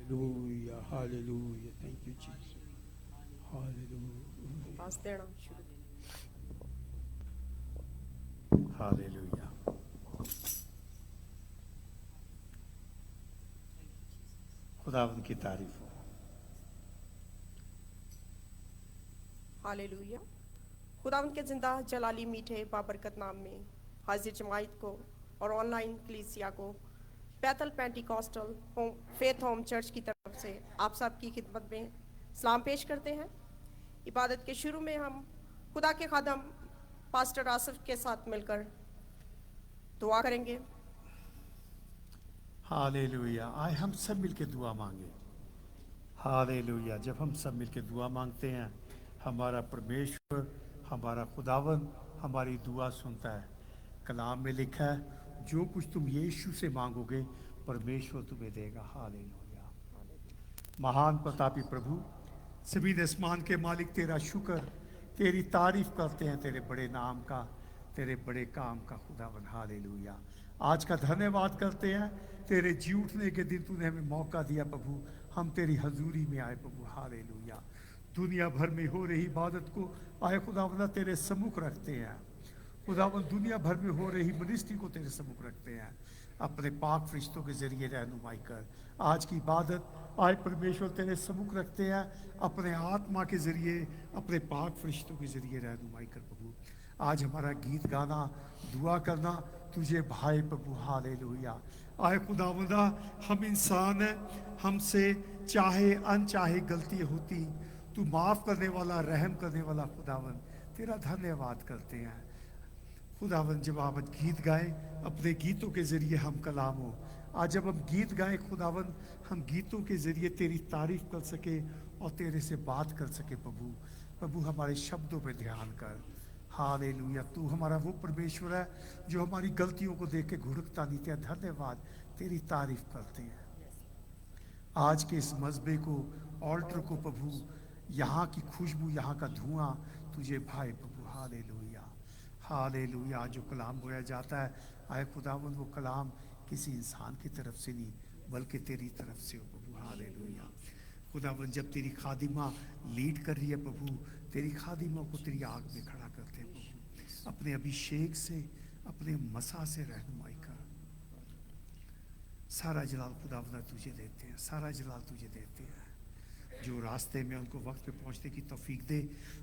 Hallelujah, hallelujah. Thank you, Jesus. Hallelujah. पास देना शुरू hallelujah. खुदावंद की तारीफ हो। हालेलुया। खुदावंद के जिंदा जलाली मीठे बाबरकत नाम में हाजिर जमात को और ऑनलाइन कलीसिया को बैतल Pentecostal home faith home church की तरफ से आप सबकी खिदमत में सलाम पेश करते हैं। इबादत के शुरू में हम खुदा के खादम पास्टर आसिफ के साथ मिलकर दुआ करेंगे। हालेलुया। आए हम सब मिलके दुआ मांगे। हालेलुया। जब हम सब मिलके दुआ मांगते हैं, हमारा परमेश्वर, हमारा खुदावन हमारी दुआ सुनता है। कलाम में लिखा है, जो कुछ तुम यीशु से मांगोगे परमेश्वर तुम्हें देगा। हालेलुया। महान प्रतापी प्रभु, सभी आसमान के मालिक, तेरा शुक्र, तेरी तारीफ करते हैं तेरे बड़े नाम का, तेरे बड़े काम का खुदावन। हालेलुया। आज का धन्यवाद करते हैं, तेरे जी उठने के दिन तूने हमें मौका दिया प्रभु, हम तेरी हजूरी में आए प्रभु। हालेलुया। दुनिया भर में हो रही इबादत को आए खुदावंदा तेरे सम्मुख रखते हैं। खुदावन दुनिया भर में हो रही मिनिस्ट्री को तेरे सम्मुख रखते हैं। अपने पाक फरिश्तों के जरिए रहनुमाई कर। आज की इबादत आज परमेश्वर तेरे सम्मुख रखते हैं। अपने आत्मा के जरिए, अपने पाक फरिश्तों के जरिए रहनुमाई कर प्रभु। आज हमारा गीत गाना, दुआ करना तुझे भाई प्रभु। हालेलुया। आए खुदावंदा, हम इंसान हैं, हमसे चाहे अनचाहे गलती होती, तू माफ़ करने वाला, रहम करने वाला खुदावन, तेरा धन्यवाद करते हैं। खुदावन जब आप गीत गाएं, अपने गीतों के ज़रिए हम कलाम हो। आज जब हम गीत गाएं खुदावन, हम गीतों के ज़रिए तेरी तारीफ़ कर सके और तेरे से बात कर सके प्रभु। प्रभु हमारे शब्दों पे ध्यान कर। हालेलुया। तू हमारा वो परमेश्वर है जो हमारी गलतियों को देख के घुड़कता नहीं। तेरा धन्यवाद, तेरी तारीफ़ करते हैं। आज के इस मजबे को, ऑल्टर को प्रभु, यहाँ की खुशबू, यहाँ का धुआं तुझे भाई प्रभु। हालेलुया। हालेलुया। जो कलाम बोया जाता है आए खुदावन, वो कलाम किसी इंसान की तरफ से नहीं बल्कि तेरी तरफ से हो प्रभु। हालेलुया। खुदावन जब तेरी खादिमा लीड कर रही है प्रभु, तेरी खादिमा को तेरी आग में खड़ा करते हैं प्रभु। अपने अभिषेक से, अपने मसा से रहनुमाई कर। सारा जलाल खुदावंदा तुझे देते हैं, सारा जलाल तुझे देते हैं। जो रास्ते में उनको वक्त पे पहुंचने की तौफीक दे,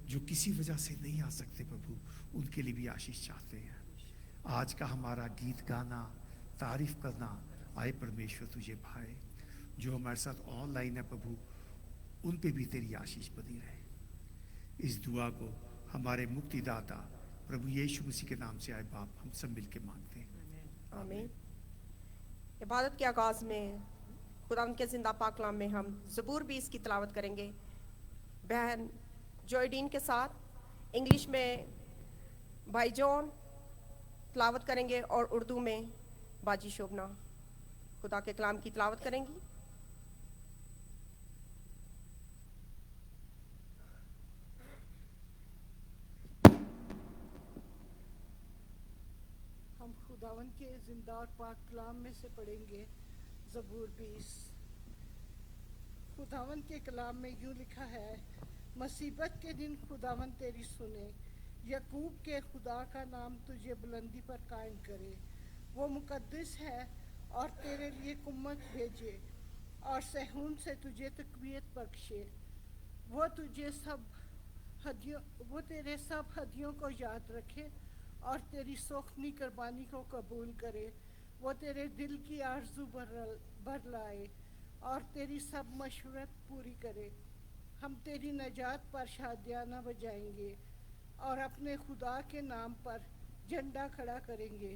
जो किसी वजह से नहीं आ सकते प्रभु, उनके लिए भी आशीष चाहते हैं। आज का हमारा गीत गाना, तारीफ करना आए परमेश्वर तुझे भाई। जो हमारे साथ ऑनलाइन है प्रभु, उन पे भी तेरी आशीष बनी रहे। इस दुआ को हमारे मुक्तिदाता प्रभु यीशु मसीह के नाम से आए बाप, हम सब मिलके मांगते हैं। आमीन। इबादत के आगाज़ में खुदावंद के जिंदा पाक कलाम में हम ज़बूर 20 की तिलावत करेंगे बहन जॉयडीन के साथ। इंग्लिश में भाई जॉन तिलावत करेंगे और उर्दू में बाजी शोभना खुदा के कलाम की तिलावत करेंगी। हम खुदावन के जिंदा और पाक कलाम में से पढ़ेंगे ज़बूर 20। खुदावन के कलाम में यूँ लिखा है, मुसीबत के दिन खुदावन तेरी सुने, यकूब के खुदा का नाम तुझे बुलंदी पर कायम करे। वो मुकद्दस है और तेरे लिए कुम्मत भेजे और सहून से तुझे तकवीत बख्शे। वो तेरे सब हदियों को याद रखे और तेरी सोखनी कुर्बानी को कबूल करे। वो तेरे दिल की आरज़ू भर लाए और तेरी सब मशवरत पूरी करे। हम तेरी नजात पर शादियाना बजाएंगे और अपने खुदा के नाम पर झंडा खड़ा करेंगे।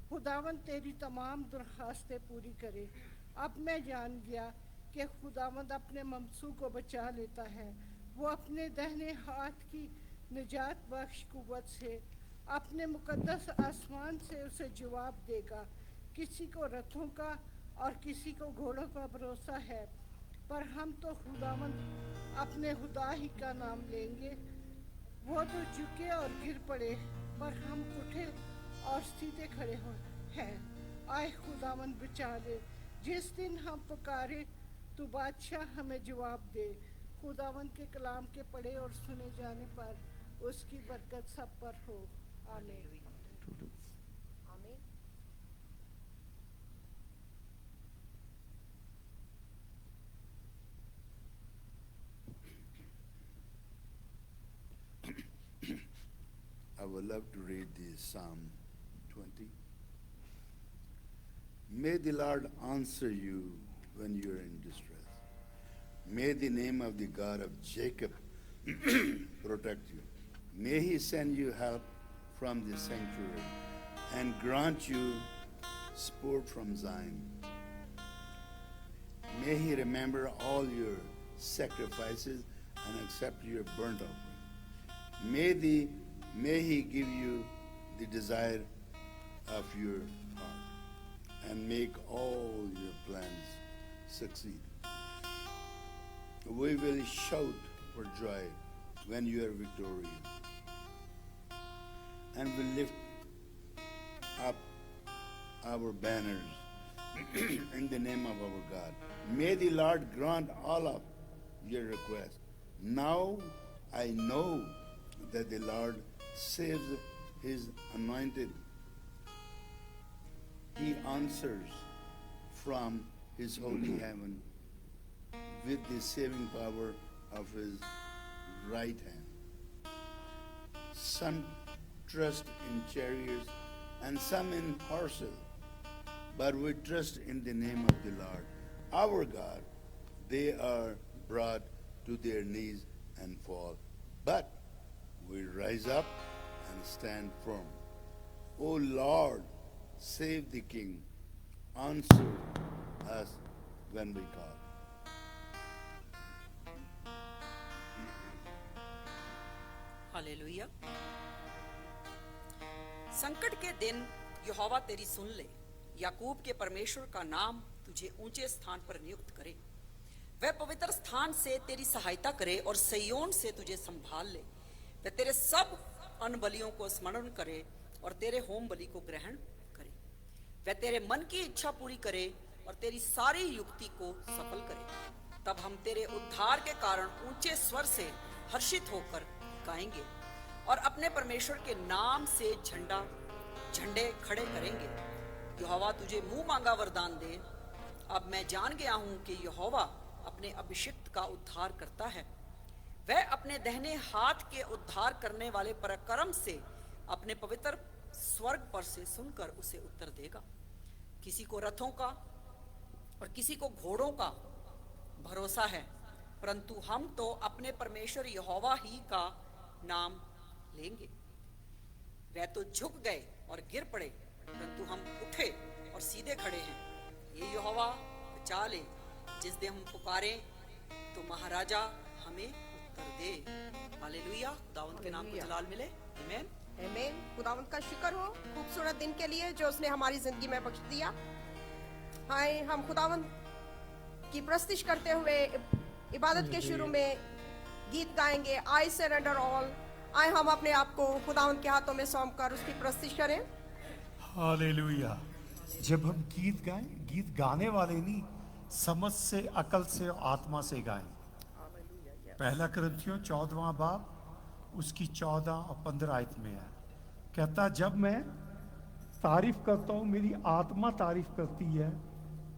खुदावन तेरी तमाम दरख्वास्तें पूरी करे। अब मैं जान गया कि खुदावंद अपने ममसू को बचा लेता है। वो अपने दाहिने हाथ की निजात बख्श कुव्वत से अपने मुकद्दस आसमान से उसे जवाब देगा। किसी को रथों का और किसी को घोड़ों का भरोसा है, पर हम तो खुदावंद अपने खुदा ही का नाम लेंगे। वो तो झुके और गिर पड़े, पर हम उठे और सीधे खड़े हैं। आए खुदावंद बचा ले। जिस दिन हम पुकारे तू बादशाह हमें जवाब दे। खुदावन के कलाम के पढ़े और सुने जाने पर उसकी बरकत सब पर हो। आमीन। आमीन। I would love to read the Psalm 20. May the Lord answer you when you are in distress. May the name of the God of Jacob protect you. May he send you help from the sanctuary and grant you sport from Zion. May he remember all your sacrifices and accept your burnt offering. May he give you the desire of your heart and make all your plans succeed. We will shout for joy when you are victorious, and will lift up our banners in the name of our God. May the Lord grant all of your requests. Now I know that the Lord saves his anointed. He answers from his holy heaven with the saving power of his right hand. Some trust in chariots and some in horses, but we trust in the name of the Lord our God. They are brought to their knees and fall, but we rise up and stand firm. O Lord, save the King. Answer us when we call. Hallelujah. संकट के दिन यहोवा तेरी सुन ले। याकूब के परमेश्वर का नाम तुझे ऊंचे स्थान पर नियुक्त करे। वह पवित्र स्थान से तेरी सहायता करे और सिय्योन से तुझे संभाल ले। वह तेरे सब अनबलियों को स्मरण करे और तेरे होम बलि को ग्रहण करे। वह तेरे मन की इच्छा पूरी करे और तेरी सारी युक्ति को सफल करे। तब हम तेरे उद्धार के कारण ऊंचे स्वर से हर्षित होकर गाएंगे और अपने परमेश्वर के नाम से झंडे खड़े करेंगे। यहोवा तुझे मुंह मांगा वरदान दे। अब मैं जान गया हूं कि यहोवा अपने अभिषिक्त का उद्धार करता है। वह अपने दाहिने हाथ के उद्धार करने वाले पराक्रम से अपने पवित्र स्वर्ग पर से सुनकर उसे उत्तर देगा। किसी को रथों का और किसी को घोड़ों का भरोसा है, परंतु हम तो अपने परमेश्वर यहोवा ही का नाम लेंगे। वह तो झुक गए और गिर पड़े, परंतु हम उठे और सीधे खड़े हैं। ये यहोवा बचा ले। जिस दिन हम पुकारे तो महाराजा हमें उत्तर दे। हालेलुया। खुदावंद के नाम को जलाल मिले। आमीन। आमीन। खुदावंद का शुक्र हो खूबसूरत दिन के लिए जो उसने हमारी जिंदगी में बख्श दिया। हाय, हम खुदावंद की प्रस्तुति करते हुए इबादत के शुरू में गीत गाएंगे, आई सरेंडर ऑल। आए हम अपने आप को खुदावंद के हाथों में सौंप कर उसकी प्रस्तुति करें। हालेलुया। जब हम गीत गाएं, गीत गाने वाले नहीं, समझ से, अकल से, आत्मा से गाएं। पहला कुरिन्थियों 14वां बाब उसकी 14 और 15 आयत में है। कहता जब मैं तारीफ करता हूँ मेरी आत्मा तारीफ करती है,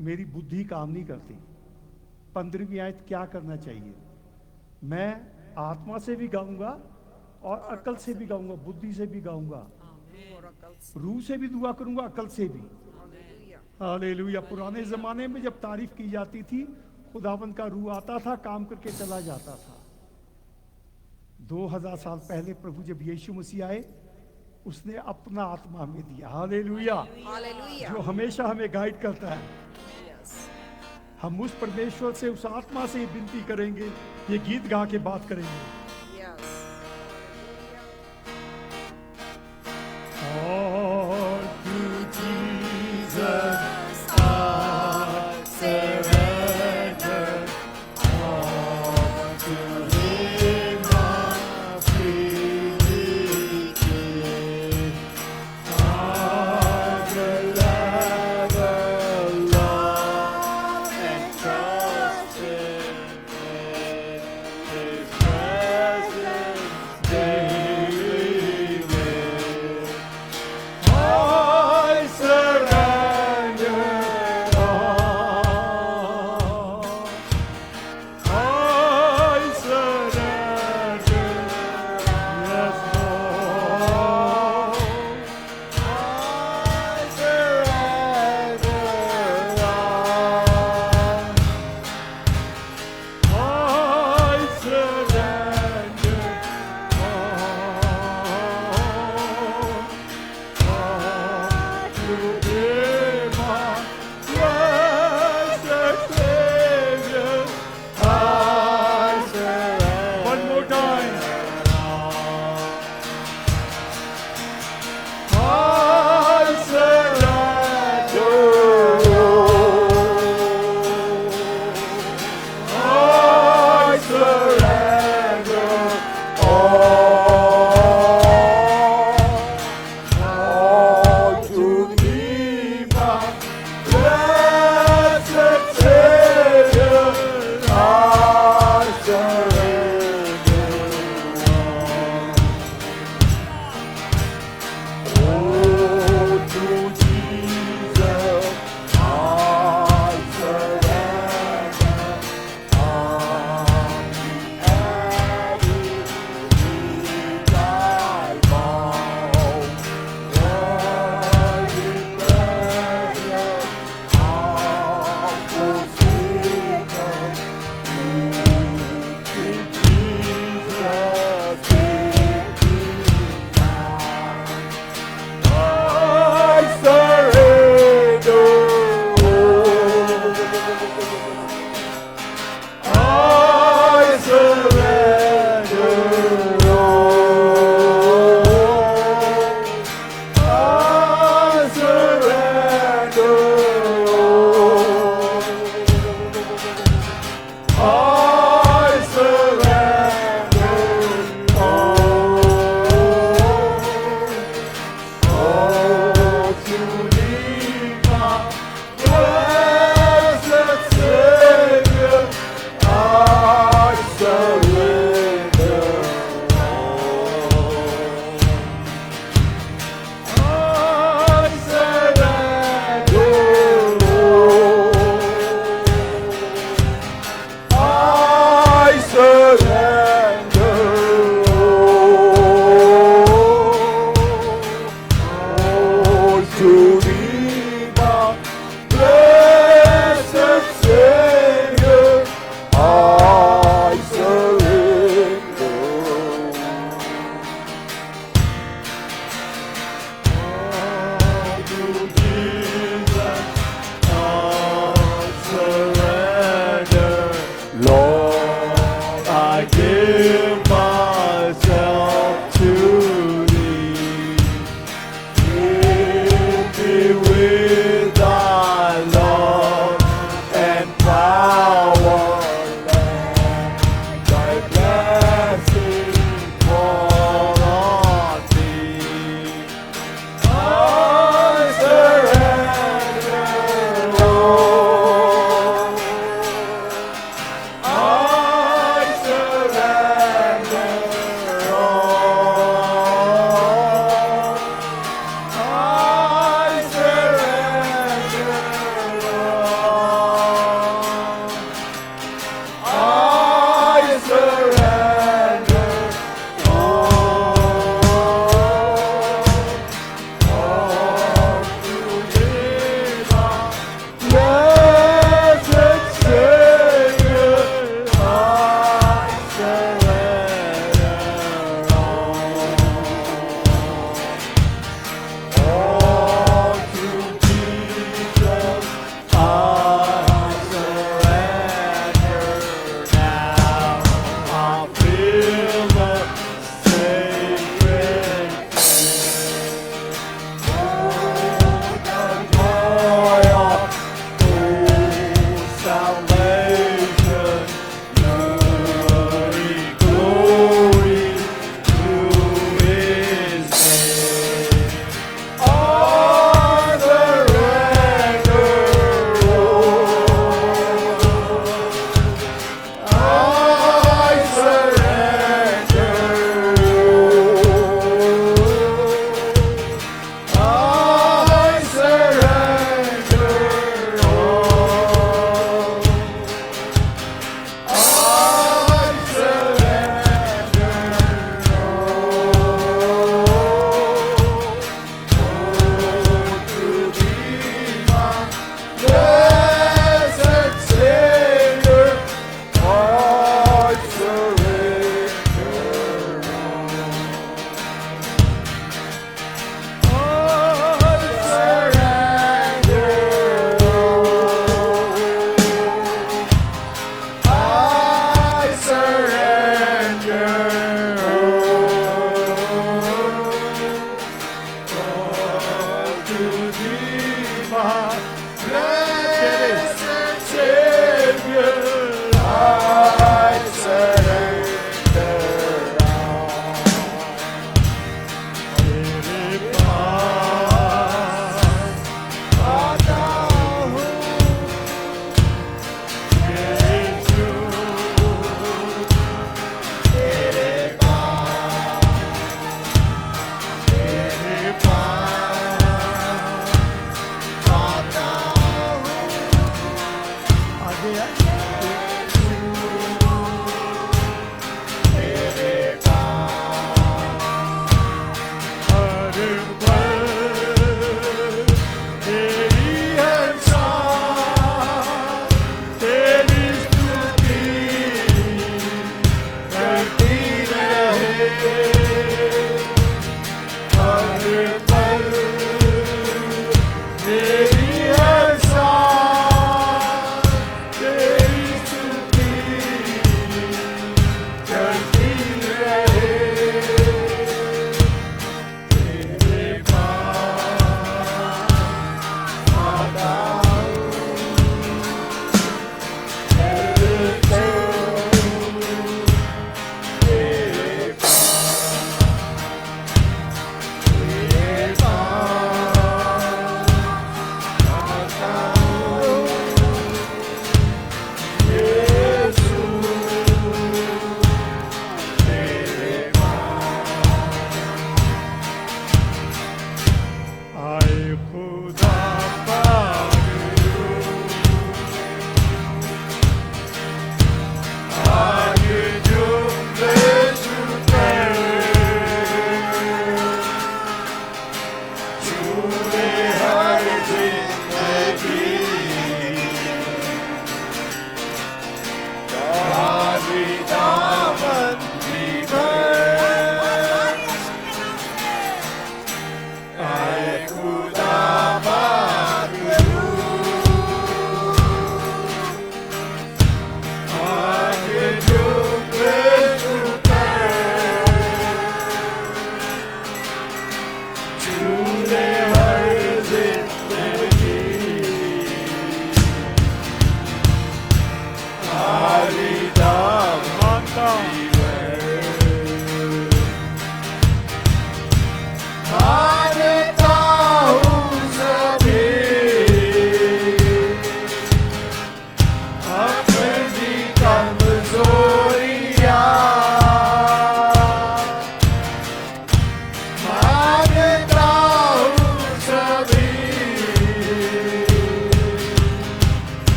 मेरी बुद्धि काम नहीं करती। 15वीं आयत क्या करना चाहिए? मैं आत्मा से भी गाऊंगा और अकल से भी गाऊंगा, बुद्धि से भी गाऊंगा, रूह से भी दुआ करूंगा, अकल से भी। हालेलुया। पुराने जमाने में जब तारीफ की जाती थी, खुदावंद का रूह आता था, काम करके चला जाता था। 2000 साल पहले प्रभु जब यीशु मसीह आए, उसने अपना आत्मा हमें दिया। हालेलुया। हालेलुया। जो हमेशा हमें गाइड करता है। हम उस परमेश्वर से, उस आत्मा से विनती करेंगे, ये गीत गा के बात करेंगे। All to Jesus I surrender, all to Him I freely give. I will ever love and trust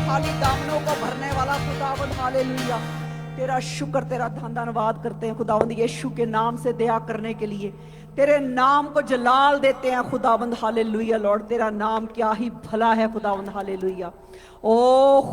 खाली दामनों को भरने वाला खुदावंद हालेलुया। तेरा शुक्र तेरा धन्यवाद करते हैं खुदावंद यीशु के नाम से दया करने के लिए, तेरे नाम को जलाल देते हैं खुदावंद हालेलुया। लॉर्ड तेरा नाम क्या ही भला है खुदावंद हालेलुया। ओ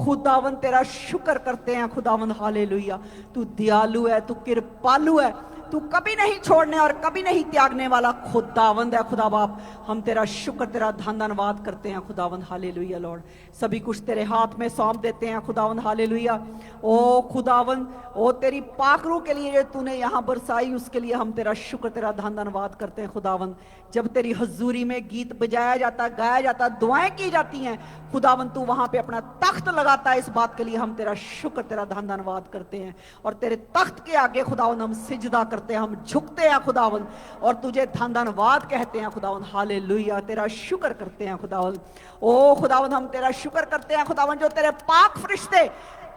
खुदावंद तेरा शुक्र करते हैं खुदावंद हालेलुया। तू दयालु है, तू कृपालु है, तू कभी नहीं छोड़ने और कभी नहीं त्यागने वाला खुदावंद है खुदा बाप। हम तेरा शुक्र तेरा धन्यवाद करते हैं खुदावंद हालेलुया। लॉर्ड सभी कुछ तेरे हाथ में सौंप देते हैं खुदावंद हालेलुया। ओ खुदावंद, ओ तेरी पाकरू के लिए तूने यहाँ बरसाई, उसके लिए हम तेरा शुक्र तेरा धन्यवाद करते हैं खुदावंद। जब तेरी हजूरी में गीत बजाया जाता, गाया जाता, दुआएं की जाती हैं खुदावंद, तू वहां पे अपना तख्त लगाता है। इस बात के लिए हम तेरा शुक्र तेरा धन्यवाद करते हैं और तेरे तख्त के आगे खुदावंद हम सिजदा करते हैं, हम झुकते हैं खुदावंद और तुझे धन्यवाद कहते हैं खुदावंद हालेलुया। तेरा शुक्र करते हैं खुदावंद। ओ खुदावंद हम तेरा शुक्र करते हैं खुदावंद, जो तेरे पाक फरिश्ते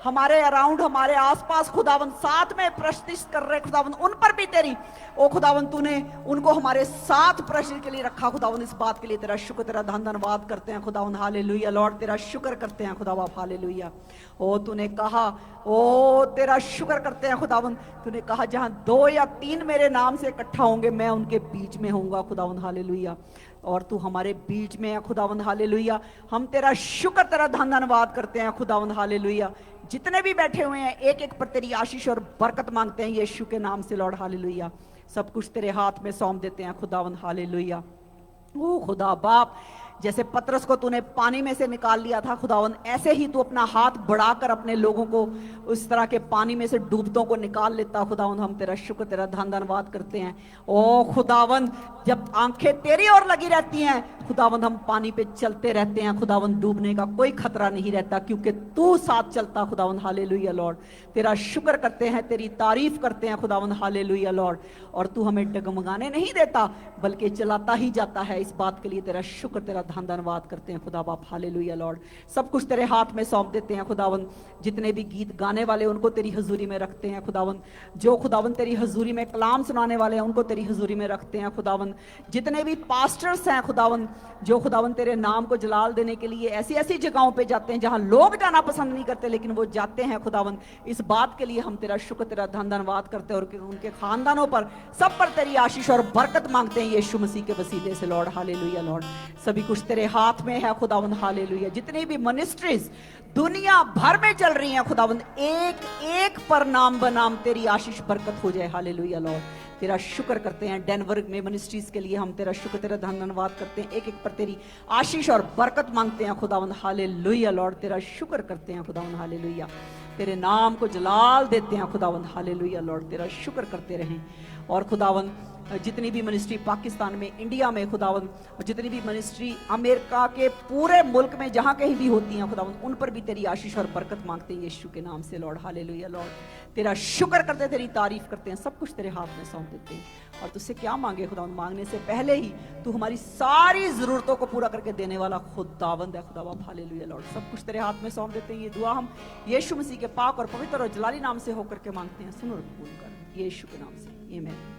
हमारे अराउंड, हमारे आसपास खुदावंद साथ में प्रस्तिष्ठ कर रहे खुदावंद, उन पर भी तेरी ओ खुदावंद तूने उनको हमारे साथ प्रश्न के लिए रखा खुदावंद। इस बात के लिए तेरा शुक्र तेरा धन्यवाद करते हैं खुदावंद हालेलुया। लॉर्ड तेरा शुक्र करते हैं खुदा बाप हालेलुया। ओ तूने कहा, ओ तेरा शुक्र करते हैं खुदावंद, तूने कहा जहां 2 या 3 मेरे नाम से इकट्ठा होंगे मैं उनके बीच में होऊंगा खुदावंद हालेलुया। और तू हमारे बीच में है खुदावंद हालेलुया। हम तेरा शुक्र तेरा धन्यवाद करते हैं खुदावंद हालेलुया। जितने भी बैठे हुए हैं एक एक पर तेरी आशीष और बरकत मांगते हैं यीशु के नाम से लॉर्ड हालेलुया। सब कुछ तेरे हाथ में सौंप देते हैं खुदावंद हालेलुया। ओ खुदा बाप, जैसे पतरस को तूने पानी में से निकाल लिया था खुदावंद, ऐसे ही तू अपना हाथ बढ़ाकर अपने लोगों को उस तरह के पानी में से डूबतों को निकाल लेता खुदावंद। हम तेरा शुक्र तेरा धन्यवाद करते हैं। ओ खुदावंद, जब आंखें तेरी ओर लगी रहती हैं खुदावंद, हम पानी पे चलते रहते हैं खुदावंद, डूबने का कोई खतरा नहीं रहता क्योंकि तू साथ चलता खुदावंद हालेलुया। लॉर्ड तेरा शुक्र करते हैं, तेरी तारीफ करते हैं खुदावंद हालेलुया लॉर्ड। और तू हमें डगमगाने नहीं देता बल्कि चलाता ही जाता है। इस बात के लिए तेरा शुक्र तेरा धन्यवाद करते हैं खुदा बाप हालेलुया। लॉर्ड सब कुछ तेरे हाथ में सौंप देते हैं खुदावंद। जितने भी गीत गाने वाले उनको तेरी हजूरी में रखते हैं खुदावंद। जो खुदावंद तेरी हजूरी में कलाम सुनाने वाले हैं उनको तेरी हजूरी में रखते हैं खुदावंद। जितने भी पास्टर्स हैं खुदावंद, जो खुदावंद तेरे नाम को जलाल देने के लिए ऐसी ऐसी जगहों पे जाते हैं जहां लोग जाना पसंद नहीं करते लेकिन वो जाते हैं खुदावंद, इस बात के लिए हम तेरा शुक्र तेरा धन्यवाद करते हैं और उनके खानदानों पर सब पर तेरी आशीष और बरकत मांगते हैं यीशु मसीह के वसीले से लॉर्ड हालेलुया। लॉर्ड सभी कुछ तेरे हाथ में है खुदावंद हालेलुया। जितनी भी मिनिस्ट्रीज दुनिया भर में चल रही हैं खुदावंद, एक एक पर नाम बनाम तेरी आशीष बरकत हो जाए हालेलुया। लॉर्ड तेरा शुक्र करते हैं डेनवर में मिनिस्ट्रीज के लिए, हम तेरा शुक्र तेरा धन्यवाद करते हैं। एक एक पर तेरी आशीष और बरकत मांगते हैं खुदावंद हालेलुया। लॉर्ड तेरा शुक्र करते हैं खुदावंद हालेलुया। तेरे नाम को जलाल देते हैं खुदावंद हालेलुया। लॉर्ड तेरा शुक्र करते रहें। और खुदावंद जितनी भी मिनिस्ट्री पाकिस्तान में, इंडिया में खुदावंद, और जितनी भी मिनिस्ट्री अमेरिका के पूरे मुल्क में जहां कहीं भी होती हैं खुदावंद, उन पर भी तेरी आशीष और बरकत मांगते हैं यीशु के नाम से लॉर्ड हालेलुया। लॉर्ड तेरा शुक्र करते हैं, तेरी तारीफ करते हैं, सब कुछ तेरे हाथ में सौंप देते हैं। और तुझसे क्या मांगे खुदावंद, मांगने से पहले ही तू हमारी सारी जरूरतों को पूरा करके देने वाला खुदावंद है खुदा बाप हालेलुया। लॉर्ड सब कुछ तेरे हाथ में सौंप देते हैं। ये दुआ हम यीशु मसीह के पाक और पवित्र और जलाली नाम से होकर के मांगते हैं। सुन और कबूल कर यीशु के नाम से, आमीन।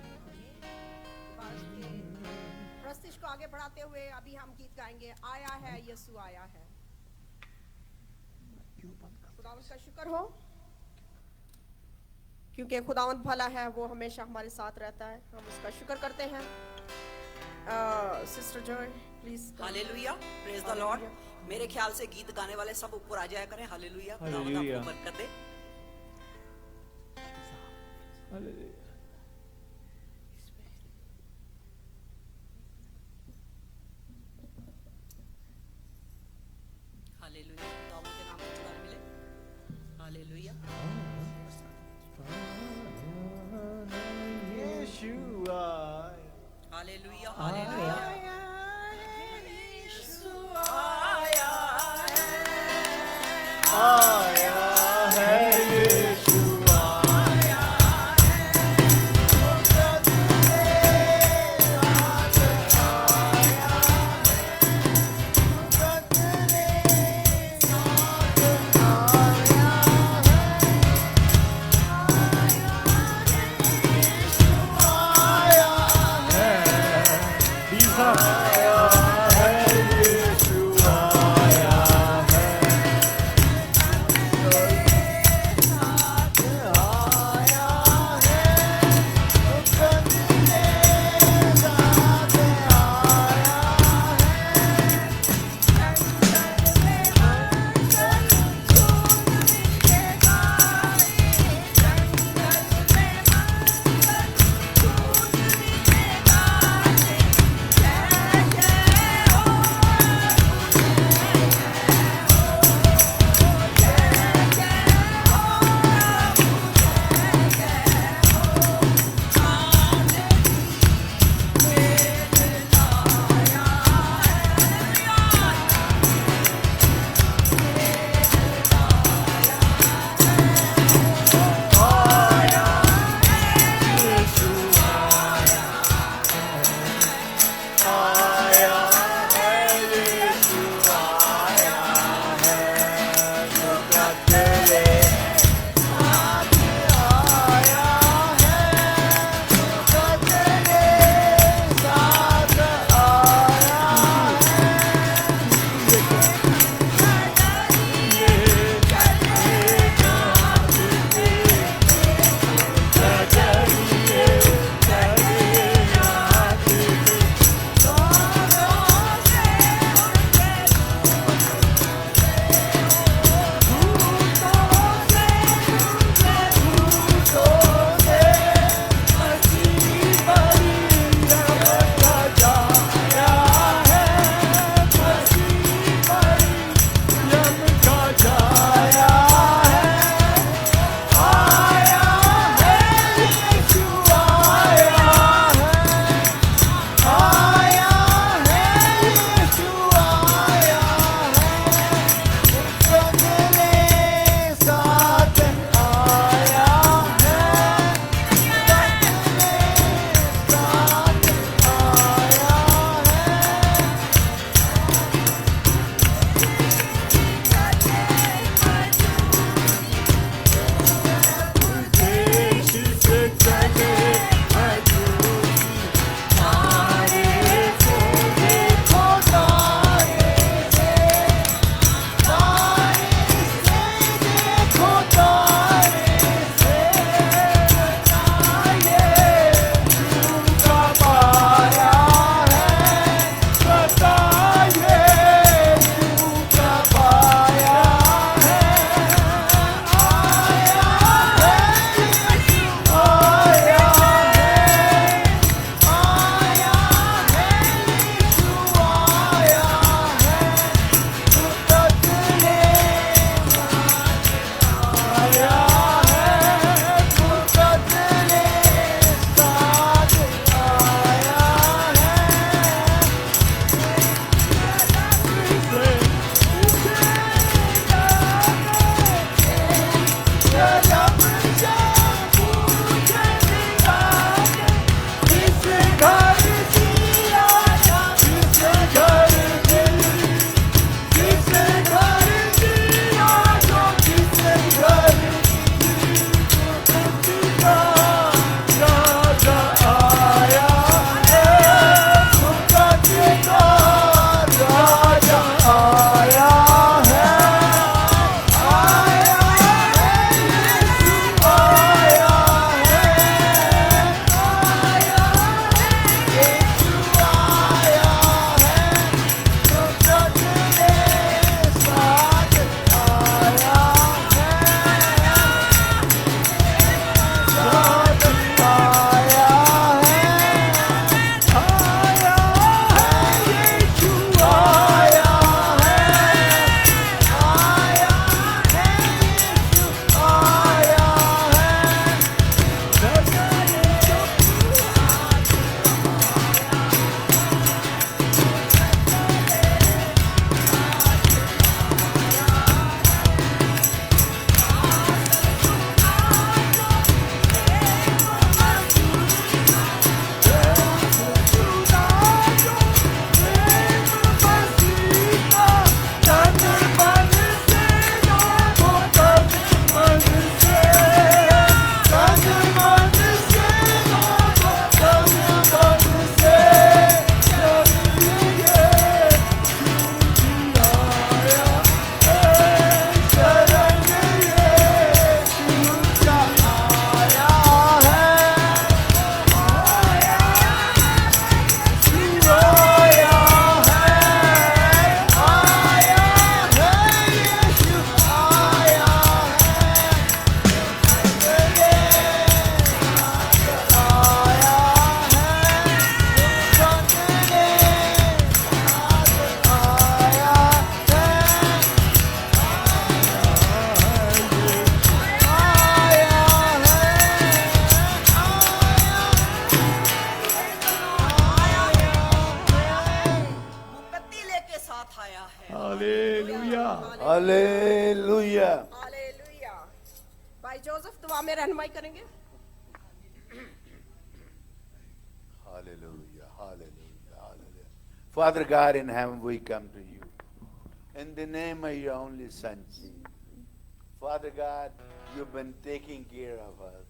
प्रस्तिष्ठ को आगे बढ़ाते हुए अभी हम गीत गाएंगे, आया है यीशु आया है। खुदावंद का शुक्र हो क्योंकि खुदावंद भला है, वो हमेशा हमारे साथ रहता है, हम उसका शुक्र करते हैं। Sister Joy please. Hallelujah, praise the Lord. मेरे ख्याल से गीत गाने वाले सब ऊपर आ जाया करें। हालेलुया, खुदावंद आपको बरकत दे। हालेलुया, खुदावंद के नाम को छुड़ाने मिले। Hallelujah. Hallelujah, hallelujah. Hallelujah. Hallelujah. भाई जोसेफ दुआ में रहनुमाई करेंगे। Hallelujah. Hallelujah. Hallelujah. Father God in heaven, we come to you in the name of your only Son, Jesus. Father God, you've been taking care of us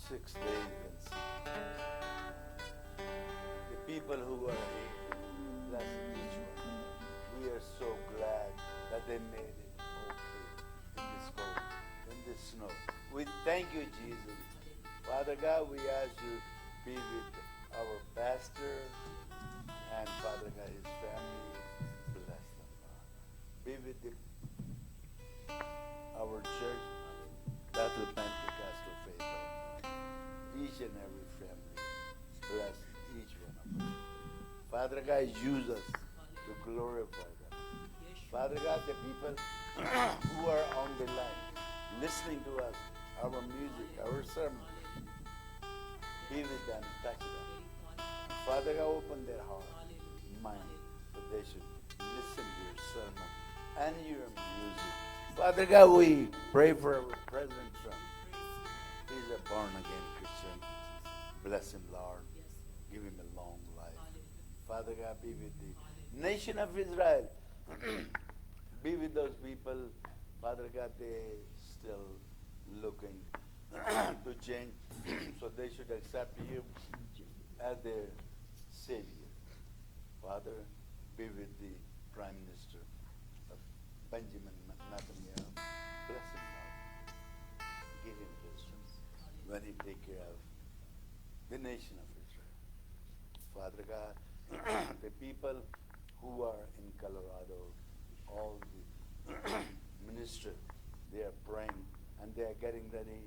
6 days and 6 nights. The people who are here, bless each one. We are so glad that they made it okay in this cold, in this snow. We thank you, Jesus. Father God, we ask you to be with our pastor and Father God, his family. Bless them, Lord. Be with our church, Bethel Pentecostal Faith Home. Each and every family. Bless each one of us. Father God, use us to glorify them. Father God, the people who are on the line, listening to us, our music, our sermon, be with them, touch them. Father God, open their heart, mind, that they should listen to your sermon and your music. Father God, we pray for our President Trump. He's a born-again Christian. Bless him, Lord. Give him a long life. Father God, be with the nation of Israel. Be with those people. Father God, they still looking to change, so they should accept you as their Savior. Father, be with the Prime Minister of Benjamin Netanyahu. Bless him, Lord. Give him wisdom when he take care of the nation of Israel. Father God, the people who are in Colorado, all the ministers, they are praying and they are getting ready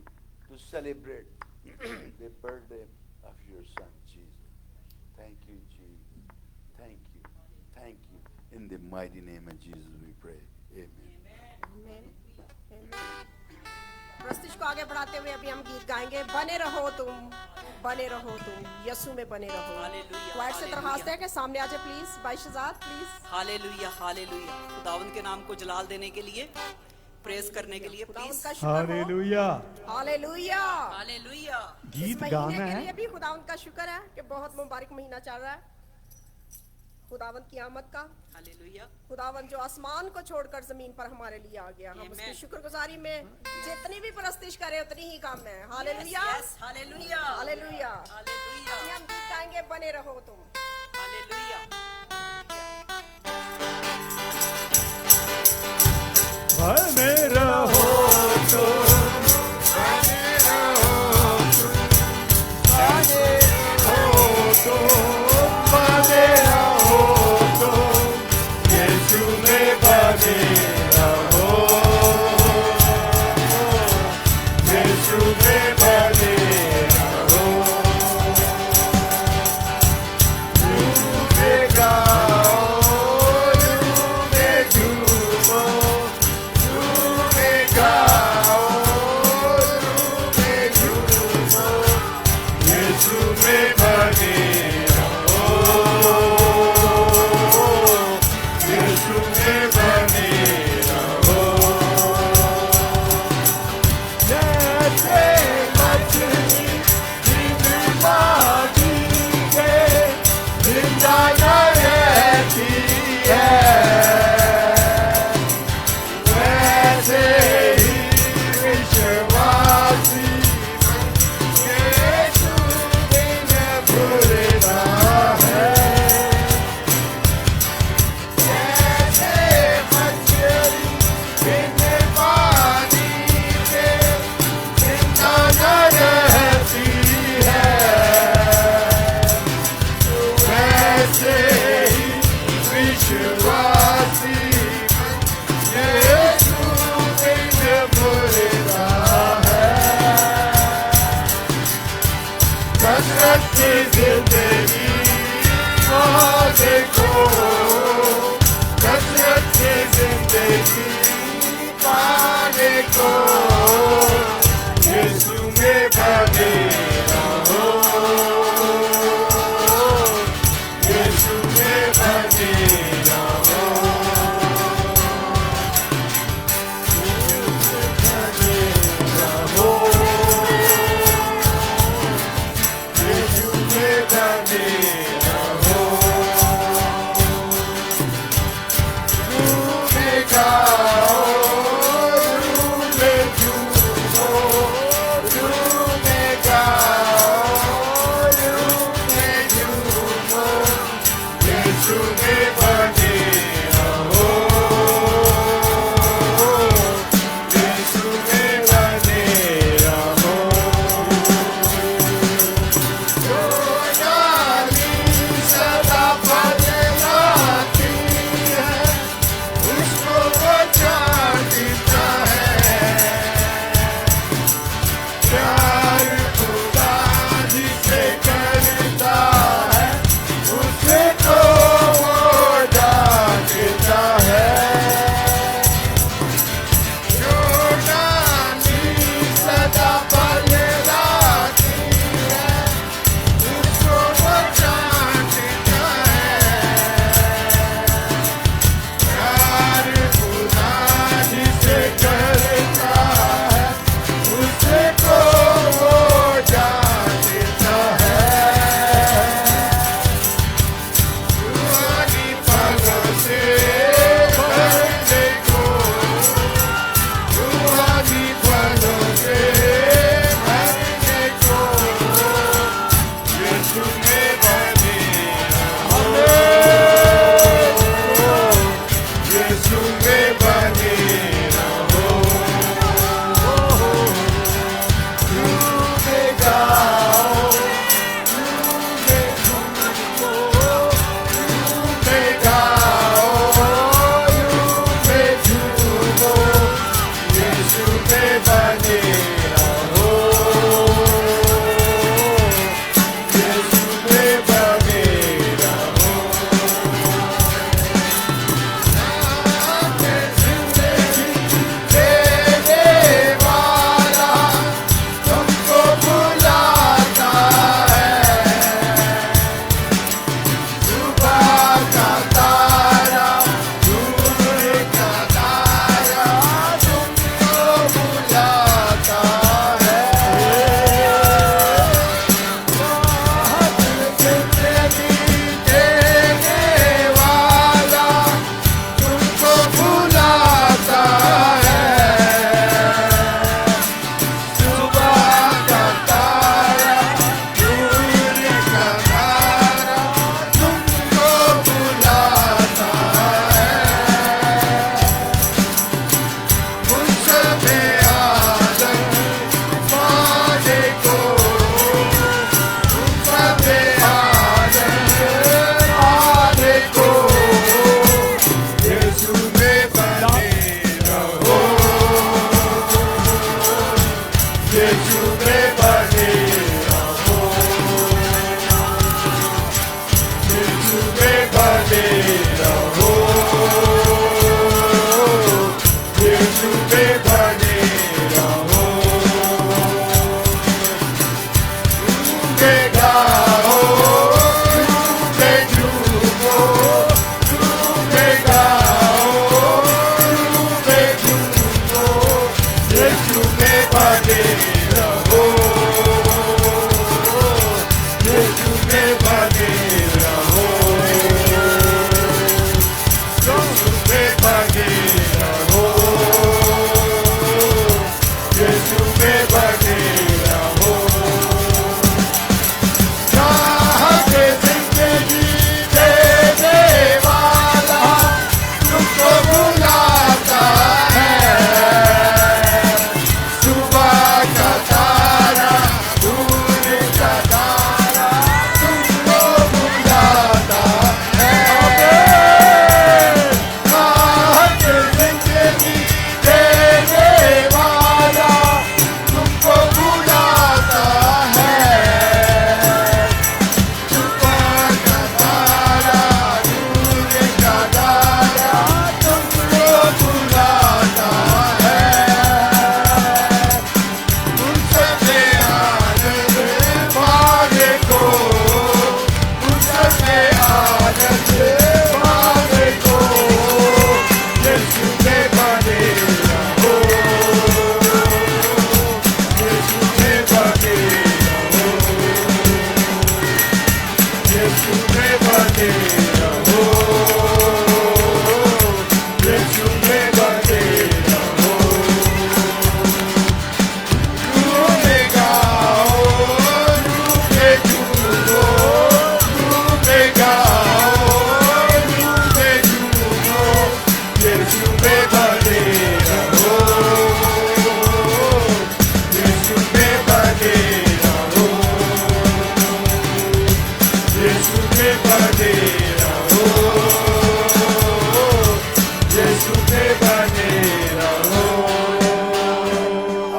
to celebrate the birthday of your son, Jesus. Thank you, Jesus. Thank you. Thank you. In the mighty name of Jesus we pray. Amen. आमीन। प्रस्तुति को आगे बढ़ाते हुए अभी हम गीत गाएंगे, बने रहो तुम, यीशु में बने रहो। हालेलुया, क्वाइट से हालेलुया। दरखास्त है कि सामने आ जाए प्लीज, भाई शहजाद प्लीज। Hallelujah, hallelujah. खुदावंद के नाम को जलाल देने के लिए, प्रेस करने के लिए खुदावंद प्लीज। का शुक्र हो। हालेलुया। हालेलुया। हालेलुया। गीत इस महीने गाना के है। लिए भी खुदावंद का शुक्र है कि बहुत मुबारक महीना चल रहा है खुदावंद की आमद का। हालेलुया। खुदावंद जो आसमान को छोड़कर जमीन पर हमारे लिए आ गया, हम उसकी Amen. शुक्रगुजारी में जितनी भी परस्तिश करें उतनी ही कम है। Hallelujah, Yes, hallelujah. Hallelujah. Hallelujah. अभी हम गीत गाएंगे, बने रहो तुम। हालेलुया। बने रहो तो यीशु में बने रहो, यीशु में बने रहो। झूमे गाओ, झूमे झूमो, झूमे गाओ, झूमे झूमो, यीशु में बने रहो, यीशु में बने रहो। जैसे मछली बिन पानी के जिंदा न रहती है, वैसे ही विश्वासी यीशु बिन भूलता है। जैसे मछली बिन पानी के जिंदा न रहती है, वैसे ही विश्वासी यीशु बिन भूलता है। कसरत की जिंदगी पाने को, कसरत की जिंदगी पाने को, यीशु में बने रहो, यीशु में बने रहो।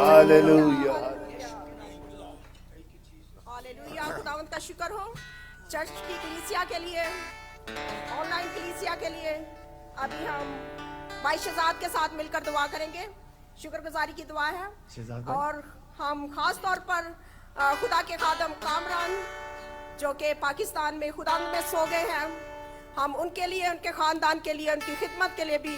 Hallelujah. हालेलुया, खुदावंद का शुक्र हो चर्च की कलीसिया के लिए, ऑनलाइन कलीसिया के लिए। अभी हम भाई शहजाद के साथ मिलकर दुआ करेंगे, शुक्रगुजारी की दुआ है। और हम खास तौर पर खुदा के खादम कामरान जो कि पाकिस्तान में खुदावंद में सो गए हैं, हम उनके लिए, उनके खानदान के लिए, उनकी खिदमत के लिए भी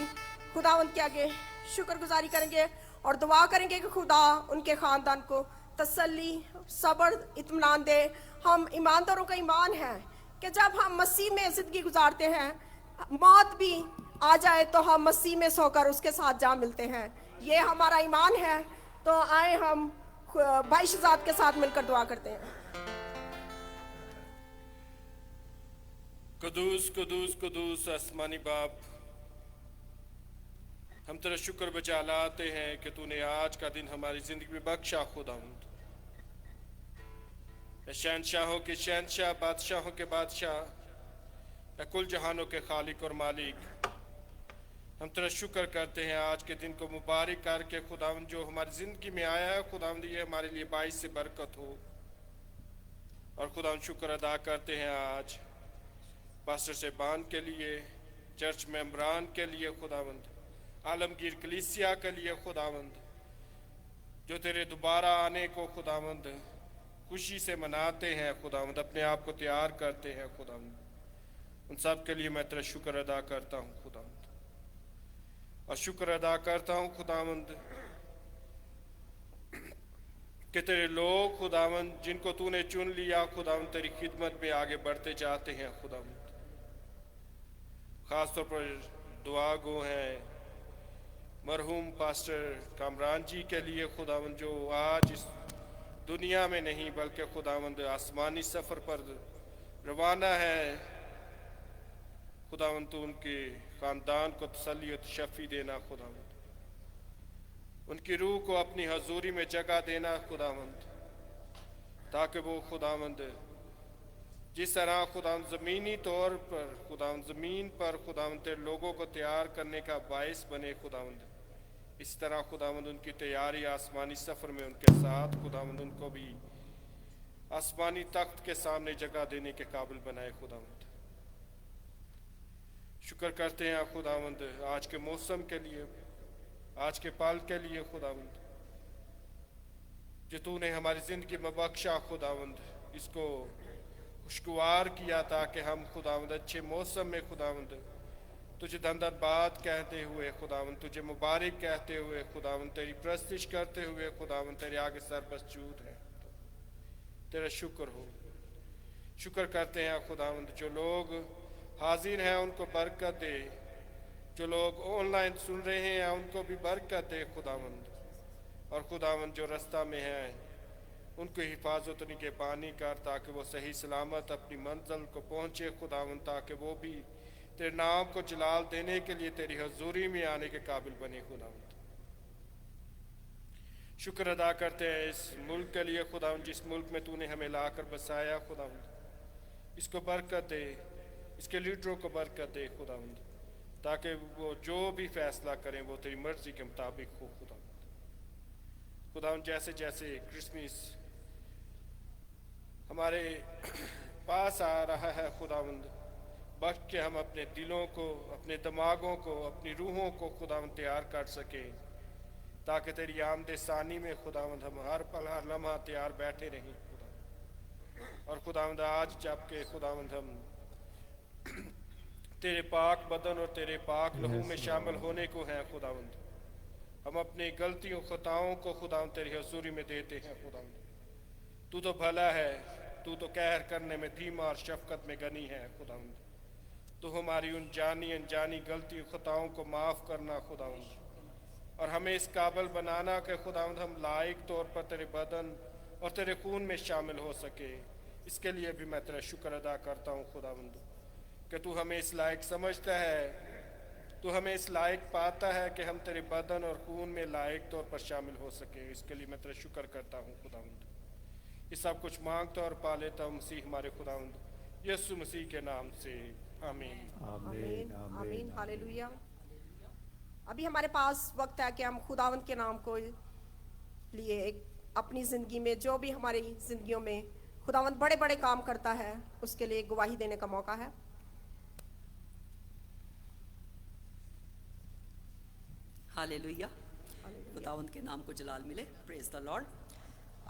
खुदावंद के आगे शुक्रगुजारी करेंगे और दुआ करेंगे कि खुदा उनके खानदान को तसल्ली, सब्र, इत्मीनान दे। हम ईमानदारों का ईमान है कि जब हम मसीह में ज़िंदगी गुजारते हैं, मौत भी आ जाए तो हम मसीह में सोकर उसके साथ जा मिलते हैं। ये हमारा ईमान है। तो आए हम भाई शहजाद के साथ मिलकर दुआ करते हैं। कुदूस कुदूस कुदूस आसमानी बाप, हम तेरा शुक्र बजा लाते हैं कि तूने आज का दिन हमारी जिंदगी में बख्शा खुदावंद। शहनशाहों के शहनशाह, बादशाहों के बादशाह, कुल जहानों के खालिक और मालिक, हम तेरा शुक्र करते हैं आज के दिन को मुबारक करके खुदावंद जो हमारी ज़िंदगी में आया है खुदावंद, ये हमारे लिए बाइस से बरकत हो। और खुदावंद शुक्र अदा करते हैं आज पास्टर साहबान के लिए, चर्च मेंबरान के लिए खुदावंद, आलमगीर कलीसिया के लिए खुदावंद, जो तेरे दोबारा आने को खुदावंद खुशी से मनाते हैं खुदावंद, अपने आप को तैयार करते हैं खुदावंद, उन सब के लिए मैं तेरा शुक्र अदा करता हूँ खुदावंद। और शुक्र अदा करता हूँ खुदावंद कि तेरे लोग खुदावंद जिनको तूने चुन लिया खुदावंद तेरी खिदमत में आगे बढ़ते जाते हैं खुदावंद। ख़ास तौर पर दुआ गो हैं मरहूम पास्टर कामरान जी के लिए खुदावंद, जो आज इस दुनिया में नहीं बल्कि खुदावंद आसमानी सफ़र पर रवाना है खुदावंद, तू उनके ख़ानदान को तसल्ली और शफ़ी देना खुदावंद, उनकी रूह को अपनी हजूरी में जगह देना खुदावंद, ताकि वो खुदावंद जिस तरह खुदावंद ज़मीनी तौर पर खुदावंद ज़मीन पर खुदावंद तेरे लोगों को तैयार करने का बायस बने खुदावंद, इस तरह खुदावंद उनकी तैयारी आसमानी सफ़र में उनके साथ खुदावंद उनको भी आसमानी तख्त के सामने जगह देने के काबिल बनाए खुदावंद। शुक्र करते हैं खुदावंद आज के मौसम के लिए, आज के पल के लिए खुदावंद, जो तूने हमारी ज़िंदगी में बख्शा खुदावंद, इसको खुशगवार किया ताकि हम खुदावंद अच्छे मौसम में खुदावंद तुझे धन्यवाद कहते हुए खुदावंद, तुझे मुबारक कहते हुए खुदावंद, तेरी प्रस्तिश करते हुए खुदावंद तेरे आगे सर मसजूद है, तेरा शुक्र हो। शुक्र करते हैं खुदावंद जो लोग हाजिर हैं उनको बरकत दे, जो लोग ऑनलाइन सुन रहे हैं उनको भी बरकत दे खुदावंद, और खुदावंद जो रास्ता में हैं उनको हिफाजत निगहबानी कर ताकि वो सही सलामत अपनी मंजिल को पहुँचे खुदावंद, ताकि वो भी तेरे नाम को जलाल देने के लिए तेरी हजूरी में आने के काबिल बने खुदावंद। शुक्र अदा करते हैं इस मुल्क के लिए खुदावंद, जिस मुल्क में तूने हमें लाकर बसाया खुदावंद, इसको बरकत दे, इसके लीडरों को बरकत दे खुदावंद, ताकि वो जो भी फैसला करें वो तेरी मर्जी के मुताबिक हो खुदावंद। खुदावंद जैसे जैसे क्रिसमस हमारे पास आ रहा है खुदावंद, बख्श के हम अपने दिलों को, अपने दिमागों को, अपनी रूहों को खुदावंद तैयार कर सकें, ताकि तेरी आमद सानी में खुदावंद हम हर पल हर लम्हा तैयार बैठे रहें खुदावंद। और खुदावंद आज जबकि खुदावंद हम तेरे पाक बदन और तेरे पाक लहू में शामिल होने को हैं खुदावंद, हम अपनी गलतियों खताओं को खुदावंद तेरी हजूरी में देते हैं खुदावंद। तू तो भला है, तू तो कहर करने में धीमा और शफकत में गनी है खुदावंद, तो हमारी उन जानी अनजानी गलती खताओं को माफ़ करना खुदावंद, और हमें इस काबिल बनाना कि खुदावंद हम लायक तौर पर तेरे बदन और तेरे खून में शामिल हो सके। इसके लिए भी मैं तेरा शुक्र अदा करता हूँ खुदावंद कि तू हमें इस लायक समझता है, तू हमें इस लायक पाता है कि हम तेरे बदन और खून में लायक तौर पर शामिल हो सके। इसके लिए मैं तेरा शुक्र करता हूँ खुदावंद। ये सब कुछ मांगता और पा लेता हूँ मसीह हमारे खुदावंद यीशु मसीह के नाम से, आमीन आमीन आमीन हालेलुया। अभी हमारे पास वक्त है कि हम खुदावंद के नाम को लिए एक अपनी ज़िंदगी में जो भी हमारी ज़िंदगियों में खुदावंद बड़े बड़े काम करता है उसके लिए गवाही देने का मौका है। हालेलुया, खुदावंद के नाम को जलाल मिले, प्रेज द लॉर्ड।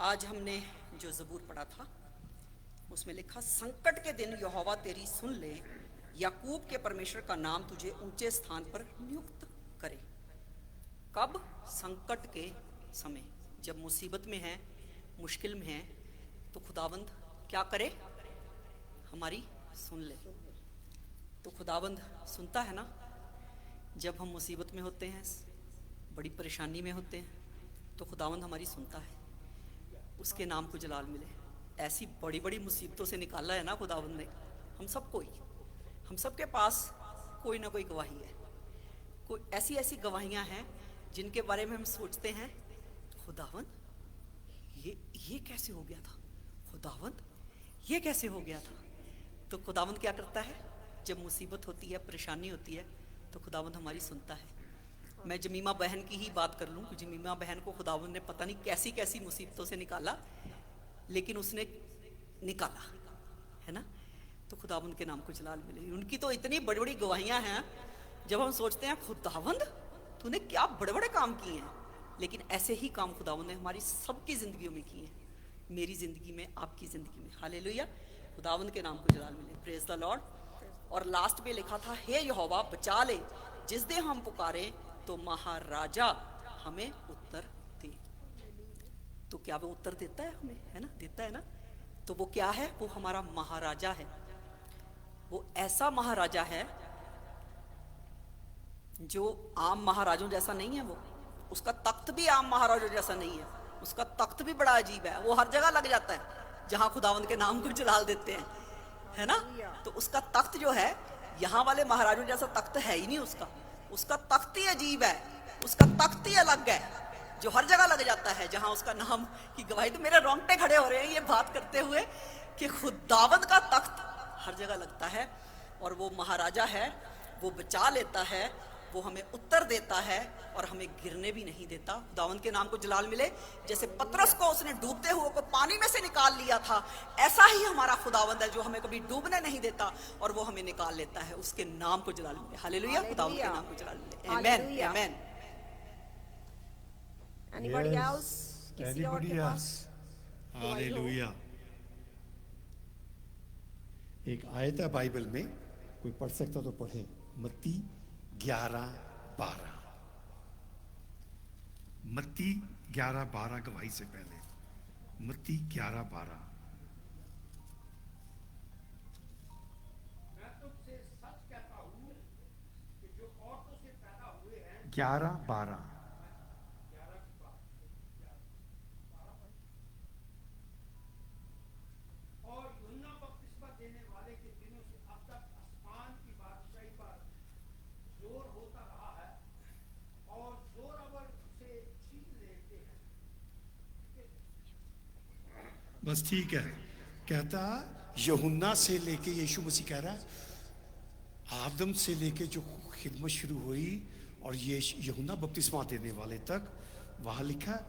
आज हमने जो ज़बूर पढ़ा था उसमें लिखा, संकट के दिन यहोवा तेरी सुन ले, याकूब के परमेश्वर का नाम तुझे ऊंचे स्थान पर नियुक्त करे। कब? संकट के समय, जब मुसीबत में है, मुश्किल में है, तो खुदावंद क्या करे? हमारी सुन ले। तो खुदावंद सुनता है ना, जब हम मुसीबत में होते हैं, बड़ी परेशानी में होते हैं, तो खुदावंद हमारी सुनता है। उसके नाम को जलाल मिले। ऐसी बड़ी बड़ी मुसीबतों से निकाला है ना खुदावंद ने हम सबको ही, हम सबके पास कोई ना कोई गवाही है। कोई ऐसी ऐसी गवाहियां हैं जिनके बारे में हम सोचते हैं, खुदावंद ये कैसे हो गया था, खुदावंद ये कैसे हो गया था। तो खुदावंद क्या करता है, जब मुसीबत होती है, परेशानी होती है, तो खुदावंद हमारी सुनता है। मैं जमीमा बहन की ही बात कर लूं, जमीमा बहन को खुदावंद ने पता नहीं कैसी कैसी मुसीबतों से निकाला, लेकिन उसने निकाला, है ना। तो खुदावंद के नाम को जलाल मिले। उनकी तो इतनी बड़ी बड़ी गवाहियां हैं, जब हम सोचते हैं खुदावंद तूने क्या बड़े बड़े काम किए हैं, लेकिन ऐसे ही काम खुदावंद ने हमारी सबकी जिंदगियों में किए हैं, मेरी जिंदगी में, आपकी जिंदगी में। हालेलुया, खुदावंद के नाम को जलाल मिले। Praise the Lord. और लास्ट में लिखा था, हे यहोवा बचा ले, जिस दे हम पुकारे तो महाराजा हमें उत्तर दे। तो क्या वो उत्तर देता है हमें, है ना, देता है ना। तो वो क्या है, वो हमारा महाराजा है। वो ऐसा महाराजा है जो आम महाराजों जैसा नहीं है। वो उसका तख्त भी आम महाराजों जैसा नहीं है, उसका तख्त भी बड़ा अजीब है। वो हर जगह लग जाता है जहां खुदावंद के नाम को जलाल देते हैं, है ना। तो उसका तख्त जो है, यहाँ वाले महाराजों जैसा तख्त है ही नहीं उसका तख्त ही अजीब है, उसका तख्त ही अलग है, जो हर जगह लग जाता है जहां उसका नाम की गवाही। तो मेरे रोंगटे खड़े हो रहे हैं ये बात करते हुए कि खुदावंद का तख्त हर जगह लगता है। और वो महाराजा है, वो बचा लेता है, वो हमें उत्तर देता है और हमें गिरने भी नहीं देता। खुदावंद के नाम को जलाल मिले। जैसे पतरस को उसने डूबते हुए को पानी में से निकाल लिया था, ऐसा ही हमारा खुदावंद है जो हमें कभी डूबने नहीं देता और वो हमें निकाल लेता है। उसके नाम को जलाल मिले। हालेलुया, खुदावंद के नाम को जलाल मिले। आमेन, आमेन। Anybody Yes. else? किसी और Anybody के पास? else? हालेलुया। एक आयत है बाइबल में, कोई पढ़ सकता तो पढ़े। मत्ती 11:12। मत्ती 11:12 गवाही से पहले, मत्ती 11:12। मैं तुमसे सच कहता हूँ कि जो औरतों से पैदा हुए हैं 11:12। और यूहन्ना बपतिस्मा देने वाले के दिनों से अब तक आसमान की बादशाही पर जोर होता रहा है और जोरावर उसे छीन लेते हैं। बस ठीक है। कहता यूहन्ना से लेके, यीशु मसीह कह रहा है, आदम से लेके जो खिदमत शुरू हुई और ये यूहन्ना बपतिस्मा देने वाले तक, वहां लिखा है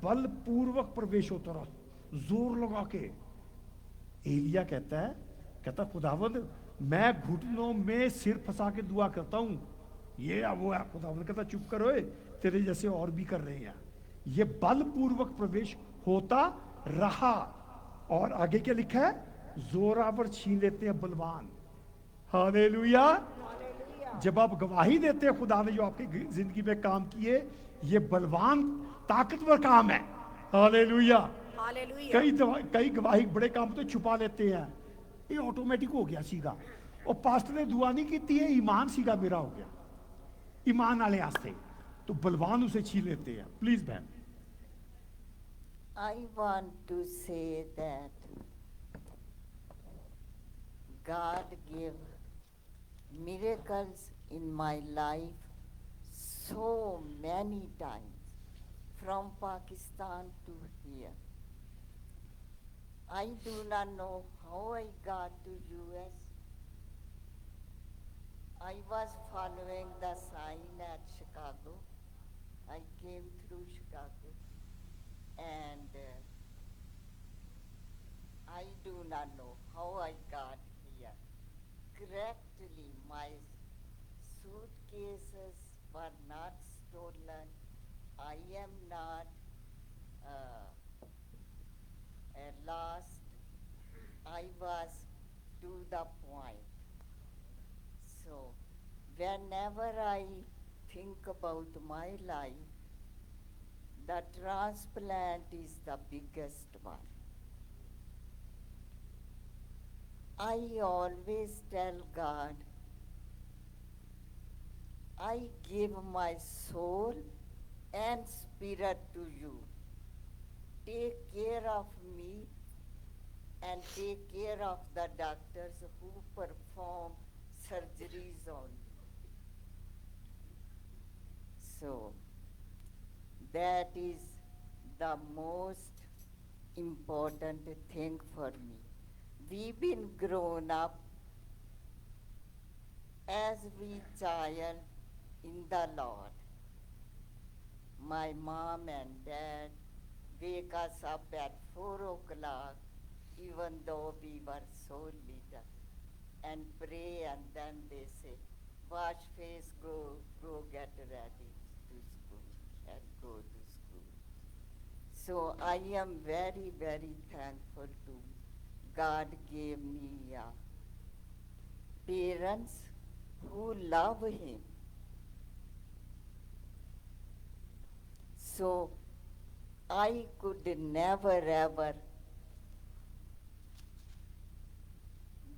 बलपूर्वक प्रवेश होता रहा, जोर लगा के। एलिया कहता खुदावंद मैं घुटनों में सिर फंसा के दुआ करता हूं, ये वो है। खुदावंद कहता चुप करो, तेरे जैसे और भी कर रहे हैं। ये बलपूर्वक प्रवेश होता रहा। और आगे क्या लिखा है, जोरावर छीन लेते हैं बलवान। हालेलुया। जब आप गवाही देते हैं खुदा ने जो आपकी जिंदगी में काम किए, ये बलवान ताकतवर काम है। हालेलुया। हालेलुया। कई गवाही बड़े काम तो छुपा लेते हैं, ये ऑटोमेटिक हो गया सीगा। और पास्टर ने दुआ नहीं की है, ईमान सीगा मेरा हो गया, ईमान वाले आस्ते। तो बलवान उसे छीन लेते हैं। प्लीज बहन। I want to say that God gave miracles in my life so many times, from Pakistan to here. I do not know how I got to US. I was following the sign at Chicago. I came through Chicago. And I do not know how I got here. Correctly, my suitcases were not stolen. I am not lost. I was to the point. So, whenever I think about my life, the transplant is the biggest one. I always tell God, I give my soul and spirit to you. Take care of me and take care of the doctors who perform surgeries only. So that is the most important thing for me. We've been grown up as we child in the Lord. My mom and dad wake us up at 4 o'clock, even though we were so little, and pray, and then they say, wash face, go get ready to school, and go to school. So I am very, very thankful to God gave me parents who love Him. So I could never ever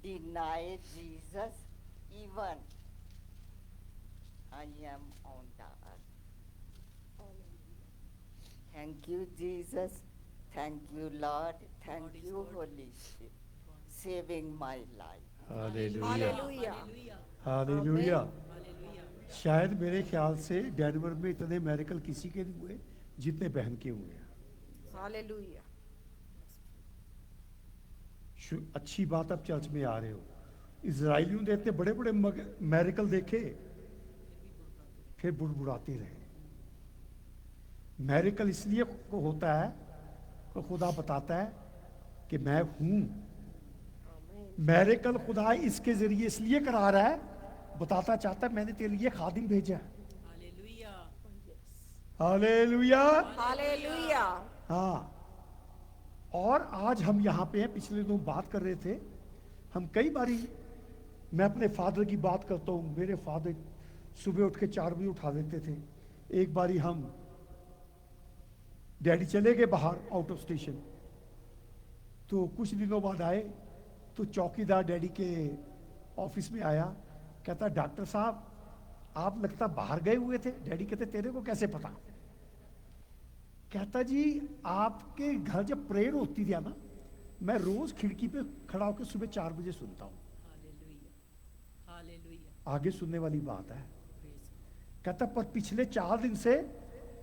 deny Jesus, even I am on the earth. Thank you, Jesus. Thank you, Lord. Thank you, Holy Spirit, saving my life. Hallelujah hallelujah. शायद मेरे ख्याल से Denver में इतने मेरिकल किसी के नहीं हुए जितने बहन के हुए हैं। हालेलुया अच्छी बात, आप चर्च में आ रहे हो। इजराइलियों ने इतने बड़े बड़े मेरिकल देखे, फिर बुड़बुड़ाते रहे। मेरिकल इसलिए होता है कि खुदा बताता है कि मैं हूं। मेरिकल खुदा इसके जरिए इसलिए करा रहा है, बताता चाहता है मैंने तेरे लिए खादिम भेजा है। Hallelujah hallelujah. हाँ, और आज हम यहाँ पे हैं। पिछले दिन बात कर रहे थे हम, कई बारी मैं अपने फादर की बात करता हूँ। मेरे फादर सुबह उठ के 4 बजे उठा देते थे। एक बारी हम डैडी चले गए बाहर आउट ऑफ स्टेशन, तो कुछ दिनों बाद आए तो चौकीदार डैडी के ऑफिस में आया, कहता डॉक्टर साहब आप लगता बाहर गए हुए थे। डैडी कहते तेरे को कैसे पता? कहता जी आपके घर जब प्रेयर होती थी ना, मैं रोज खिड़की पे खड़ा होकर सुबह 4 बजे सुनता हूँ। आगे सुनने वाली बात है। कहता पर पिछले 4 दिन से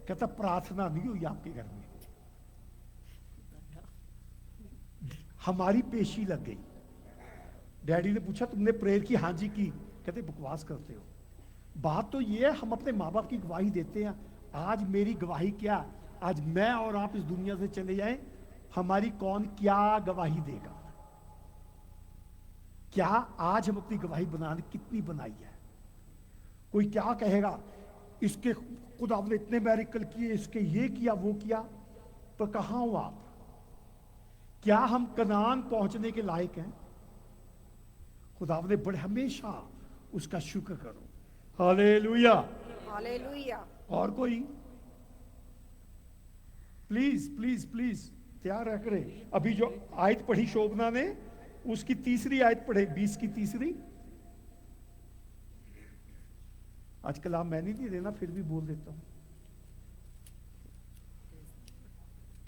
कहता प्रार्थना नहीं हुई आपके घर में। हमारी पेशी लग गई। डैडी ने पूछा तुमने प्रेयर की? हाँ जी की। कहते बकवास करते हो। बात तो ये है हम अपने माँ बाप की गवाही देते हैं। आज मेरी गवाही क्या? आज मैं और आप इस दुनिया से चले जाएं, हमारी कौन क्या गवाही देगा? क्या आज हम अपनी गवाही बनाने कितनी बनाई है? कोई क्या कहेगा, इसके खुदा ने इतने मेरिकल किए, इसके ये किया वो किया। पर कहाँ हो आप? क्या हम कनान पहुंचने के लायक हैं? खुदा ने बड़े हमेशा उसका शुक्र करो। Hallelujah hallelujah. और कोई प्लीज प्लीज प्लीज तैयार रह करे। अभी जो आयत पढ़ी शोभना ने, उसकी तीसरी आयत पढ़े, 20 की तीसरी। आजकल आप मैं नहीं देना, फिर भी बोल देता हूं।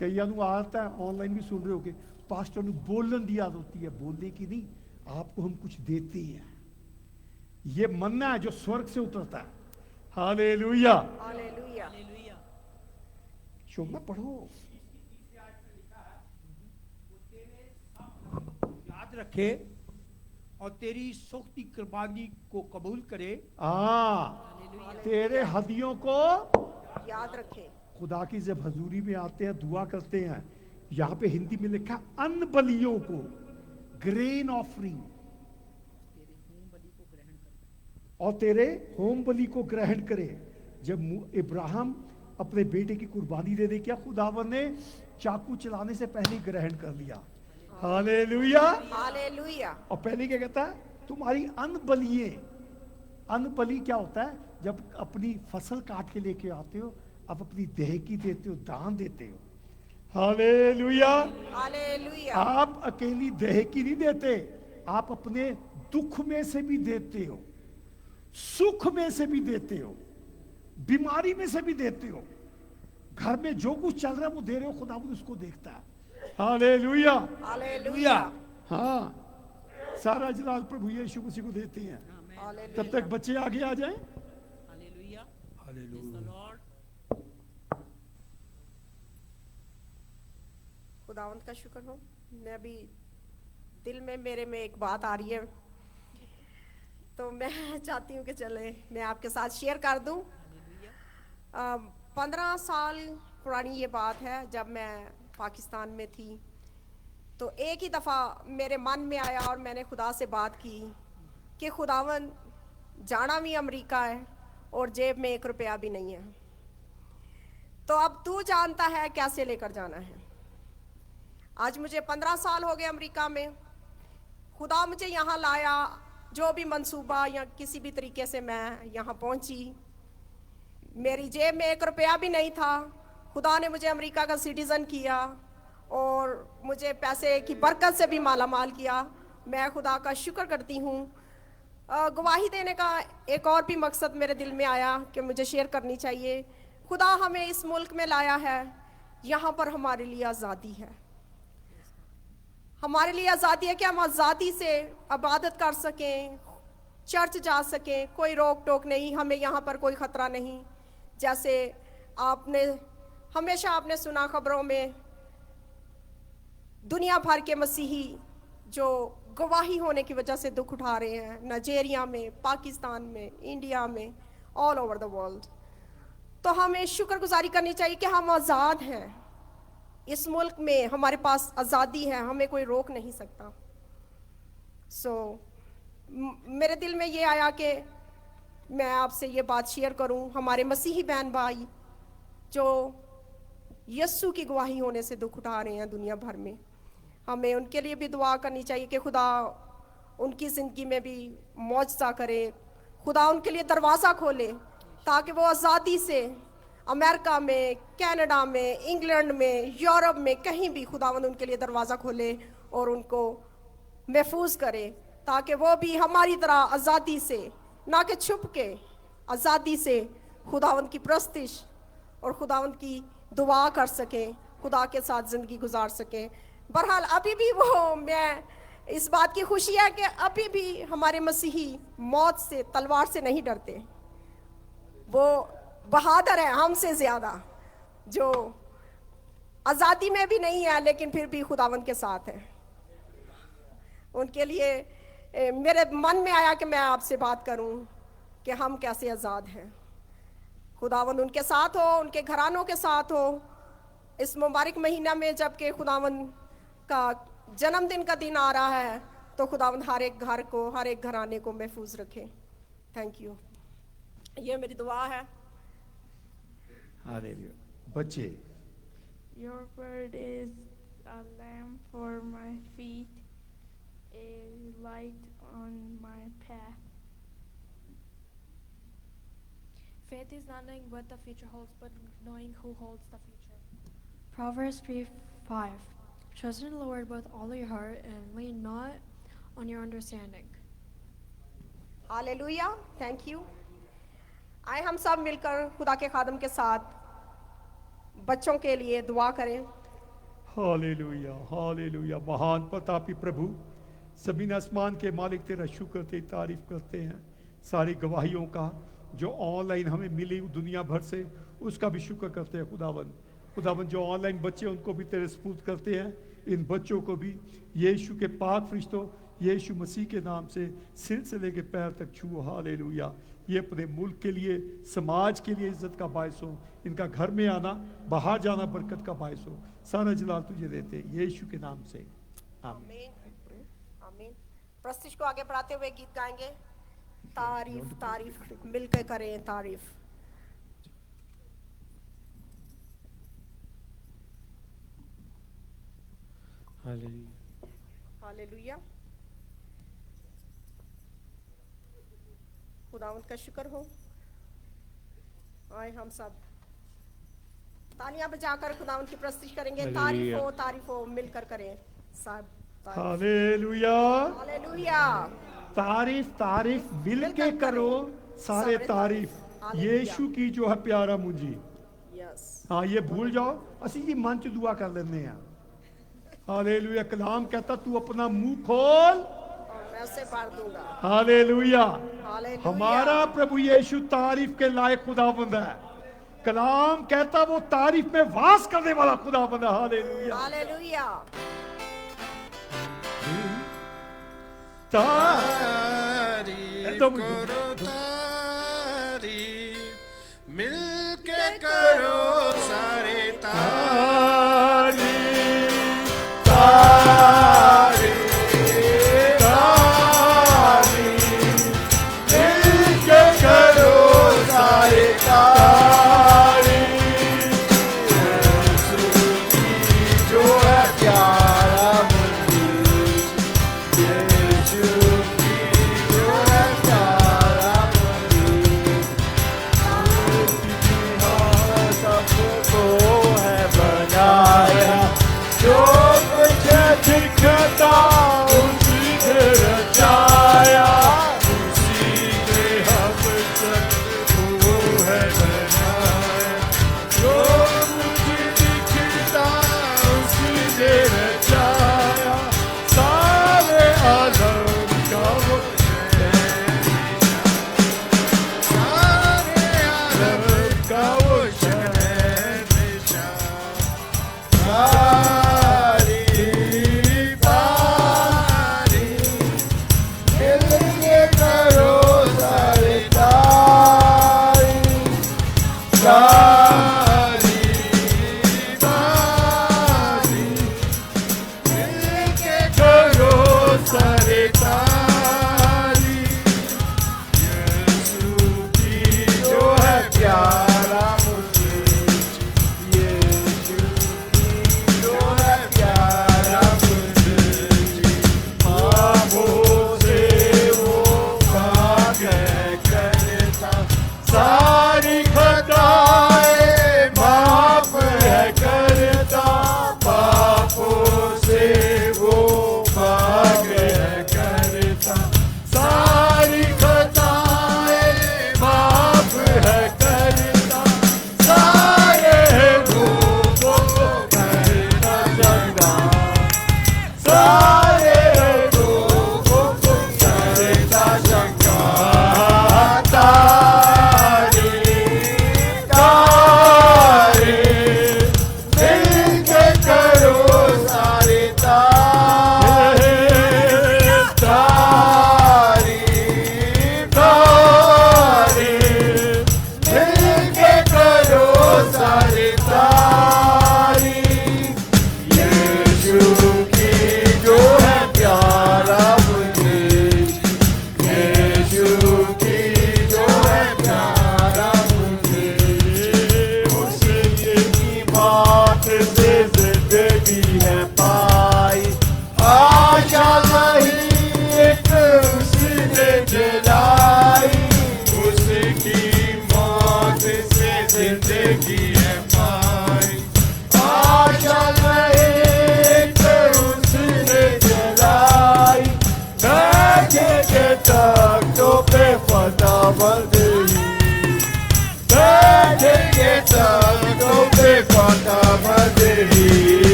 कई आता है, ऑनलाइन भी सुन रहे हो कि पास्टर ने बोलन दी आदत होती है। बोलने की नहीं, आपको हम कुछ देते हैं। ये मन्ना है जो स्वर्ग से उतरता है। Hallelujah hallelujah. शोभना पढ़ो। याद रखे और तेरी सोखती कुर्बानी को कबूल करे। तेरे हदियों को याद रखे। खुदा की जब हजूरी में आते हैं, दुआ करते हैं, यहाँ पे हिंदी में लिखा अन्न बलियों को, ग्रेन ऑफरिंग, और तेरे होम बलि को ग्रहण करे। जब इब्राहिम अपने बेटे की कुर्बानी दे दे, क्या खुदावन ने चाकू चलाने से पहले ग्रहण कर लिया। Hallelujah hallelujah. और पहले क्या कहता है? तुम्हारी अन्न बलिए। अन्न बलि क्या होता है? जब अपनी फसल काट के लेके आते हो, आप अपनी देह की देते हो, दान देते हो। Hallelujah hallelujah. आप अकेली देह की नहीं देते, आप अपने दुख में से भी देते हो, सुख में से भी देते हो, बीमारी में से भी देते हो। घर में जो कुछ चल रहा है वो दे रहे हो, खुदा उसको देखता है। Hallelujah hallelujah. हाँ, सारा जलाल प्रभु यीशु मसीह को देते हैं। तब तक बच्चे आगे आ जाएं। हालेलुया। हालेलुया। खुदावंत का शुक्र हो। मैं अभी दिल में मेरे में एक बात आ रही है, तो मैं चाहती हूँ कि चले मैं आपके साथ शेयर कर दूँ। 15 साल पुरानी ये बात है, जब मैं पाकिस्तान में थी, तो एक ही दफ़ा मेरे मन में आया और मैंने खुदा से बात की कि खुदावन, जाना भी अमेरिका है और जेब में 1 रुपया भी नहीं है, तो अब तू जानता है कैसे लेकर जाना है। आज मुझे 15 साल हो गए अमेरिका में। खुदा मुझे यहाँ लाया, जो भी मंसूबा या किसी भी तरीके से मैं यहाँ पहुँची। मेरी जेब में 1 रुपया भी नहीं था। खुदा ने मुझे अमेरिका का सिटीज़न किया और मुझे पैसे की बरकत से भी माला माल किया। मैं खुदा का शुक्र करती हूँ। गवाही देने का एक और भी मकसद मेरे दिल में आया कि मुझे शेयर करनी चाहिए। खुदा हमें इस मुल्क में लाया है, यहाँ पर हमारे लिए आज़ादी है। हमारे लिए आज़ादी है कि हम आज़ादी से इबादत कर सकें, चर्च जा सकें, कोई रोक टोक नहीं, हमें यहाँ पर कोई ख़तरा नहीं। जैसे आपने सुना खबरों में, दुनिया भर के मसीही जो गवाही होने की वजह से दुख उठा रहे हैं, नाइजीरिया में, पाकिस्तान में, इंडिया में, ऑल ओवर द वर्ल्ड। तो हमें शुक्रगुजारी करनी चाहिए कि हम आज़ाद हैं। इस मुल्क में हमारे पास आज़ादी है, हमें कोई रोक नहीं सकता। मेरे दिल में ये आया कि मैं आपसे ये बात शेयर करूं। हमारे मसीही बहन भाई जो यस्सु की गवाही होने से दुख उठा रहे हैं दुनिया भर में, हमें उनके लिए भी दुआ करनी चाहिए कि खुदा उनकी ज़िंदगी में भी मौजज़ा करे, खुदा उनके लिए दरवाज़ा खोले ताकि वो आज़ादी से अमेरिका में, कनाडा में, इंग्लैंड में, यूरोप में, कहीं भी खुदावंद उनके लिए दरवाज़ा खोले और उनको महफूज करे, ताकि वो भी हमारी तरह आज़ादी से, ना कि छुप के, आज़ादी से खुदावंद की प्रस्तिश और खुदावंद की दुआ कर सकें, खुदा के साथ ज़िंदगी गुजार सकें। बहरहाल अभी भी मैं इस बात की खुशी है कि अभी भी हमारे मसीही मौत से, तलवार से नहीं डरते। वो बहादुर है हमसे ज़्यादा, जो आज़ादी में भी नहीं है लेकिन फिर भी खुदावंद के साथ है। उनके लिए मेरे मन में आया कि मैं आपसे बात करूं कि हम कैसे आज़ाद हैं। खुदावंद उनके साथ हो, उनके घरानों के साथ हो। इस मुबारक महीना में जबकि खुदावंद का जन्मदिन का दिन आ रहा है, तो खुदावंद हर एक घर को, हर एक घराने को महफूज रखे। Thank you. ये मेरी दुआ है। हालेलुया। बच्चे, Your word is a lamp for my feet, a light on my path. Faith is not knowing what the future holds, but knowing who holds the future. Proverbs 3:5. Trust in the Lord with all your heart and lean not on your understanding. Hallelujah. Thank you. आए हम सब मिलकर खुदा के खादम के साथ बच्चों के लिए दुआ करें। Hallelujah, hallelujah. महान प्रतापी प्रभु, ज़मीन आसमान के मालिक, तेरा शुक्र, तेरी तारीफ करते हैं सारी गवाहियों का जो ऑनलाइन हमें मिली दुनिया भर से, उसका भी शुक्र करते हैं खुदावन। खुदावन, जो ऑनलाइन बच्चे उनको भी तेरे सपुर्द करते हैं। इन बच्चों को भी यीशु के पाक फरिश्तों, यीशु मसीह के नाम से सिर से लेके पैर तक छुओ। हालेलुया। ये अपने मुल्क के लिए, समाज के लिए इज्जत का बायस हो। इनका घर में आना, बाहर जाना बरकत का बायस हो। सारा जलाल तुझे देते हैं यीशु के नाम से, आमीन। आमीन। प्रस्तिश को आगे बढ़ाते हुए गीत गाएंगे। तारीफ तारीफ मिलकर करें तारीफ। हालेलुया। खुदावंद का शुक्र हो। आए हम सब तालियां बजाकर खुदावंद की प्रस्तुति करेंगे। तारीफ हो मिलकर करें सब। Hallelujah, hallelujah. तारीफ तारीफ मिल के करो सारे तारीफ यीशु की जो है प्यारा मुझी। यस। हाँ, ये भूल जाओ, असी जी मन च दुआ कर लेने हैं। हालेलुया। कलाम कहता तू अपना मुंह खोल और मैं उसे भर दूंगा। हालेलुया। हालेलुया। हमारा प्रभु यीशु तारीफ के लायक खुदाबंद है। कलाम कहता वो तारीफ में वास करने वाला खुदाबंद है। Hallelujah hallelujah. तारीफ करो तारीफ, मिलके करो सारे तारीफ, तारीफ, तारीफ, मिलके करो सारे तारीफ। यीशु की जो है प्यारा मंदिर, यीशु की जो है प्यारा मंदिर, सबको है बना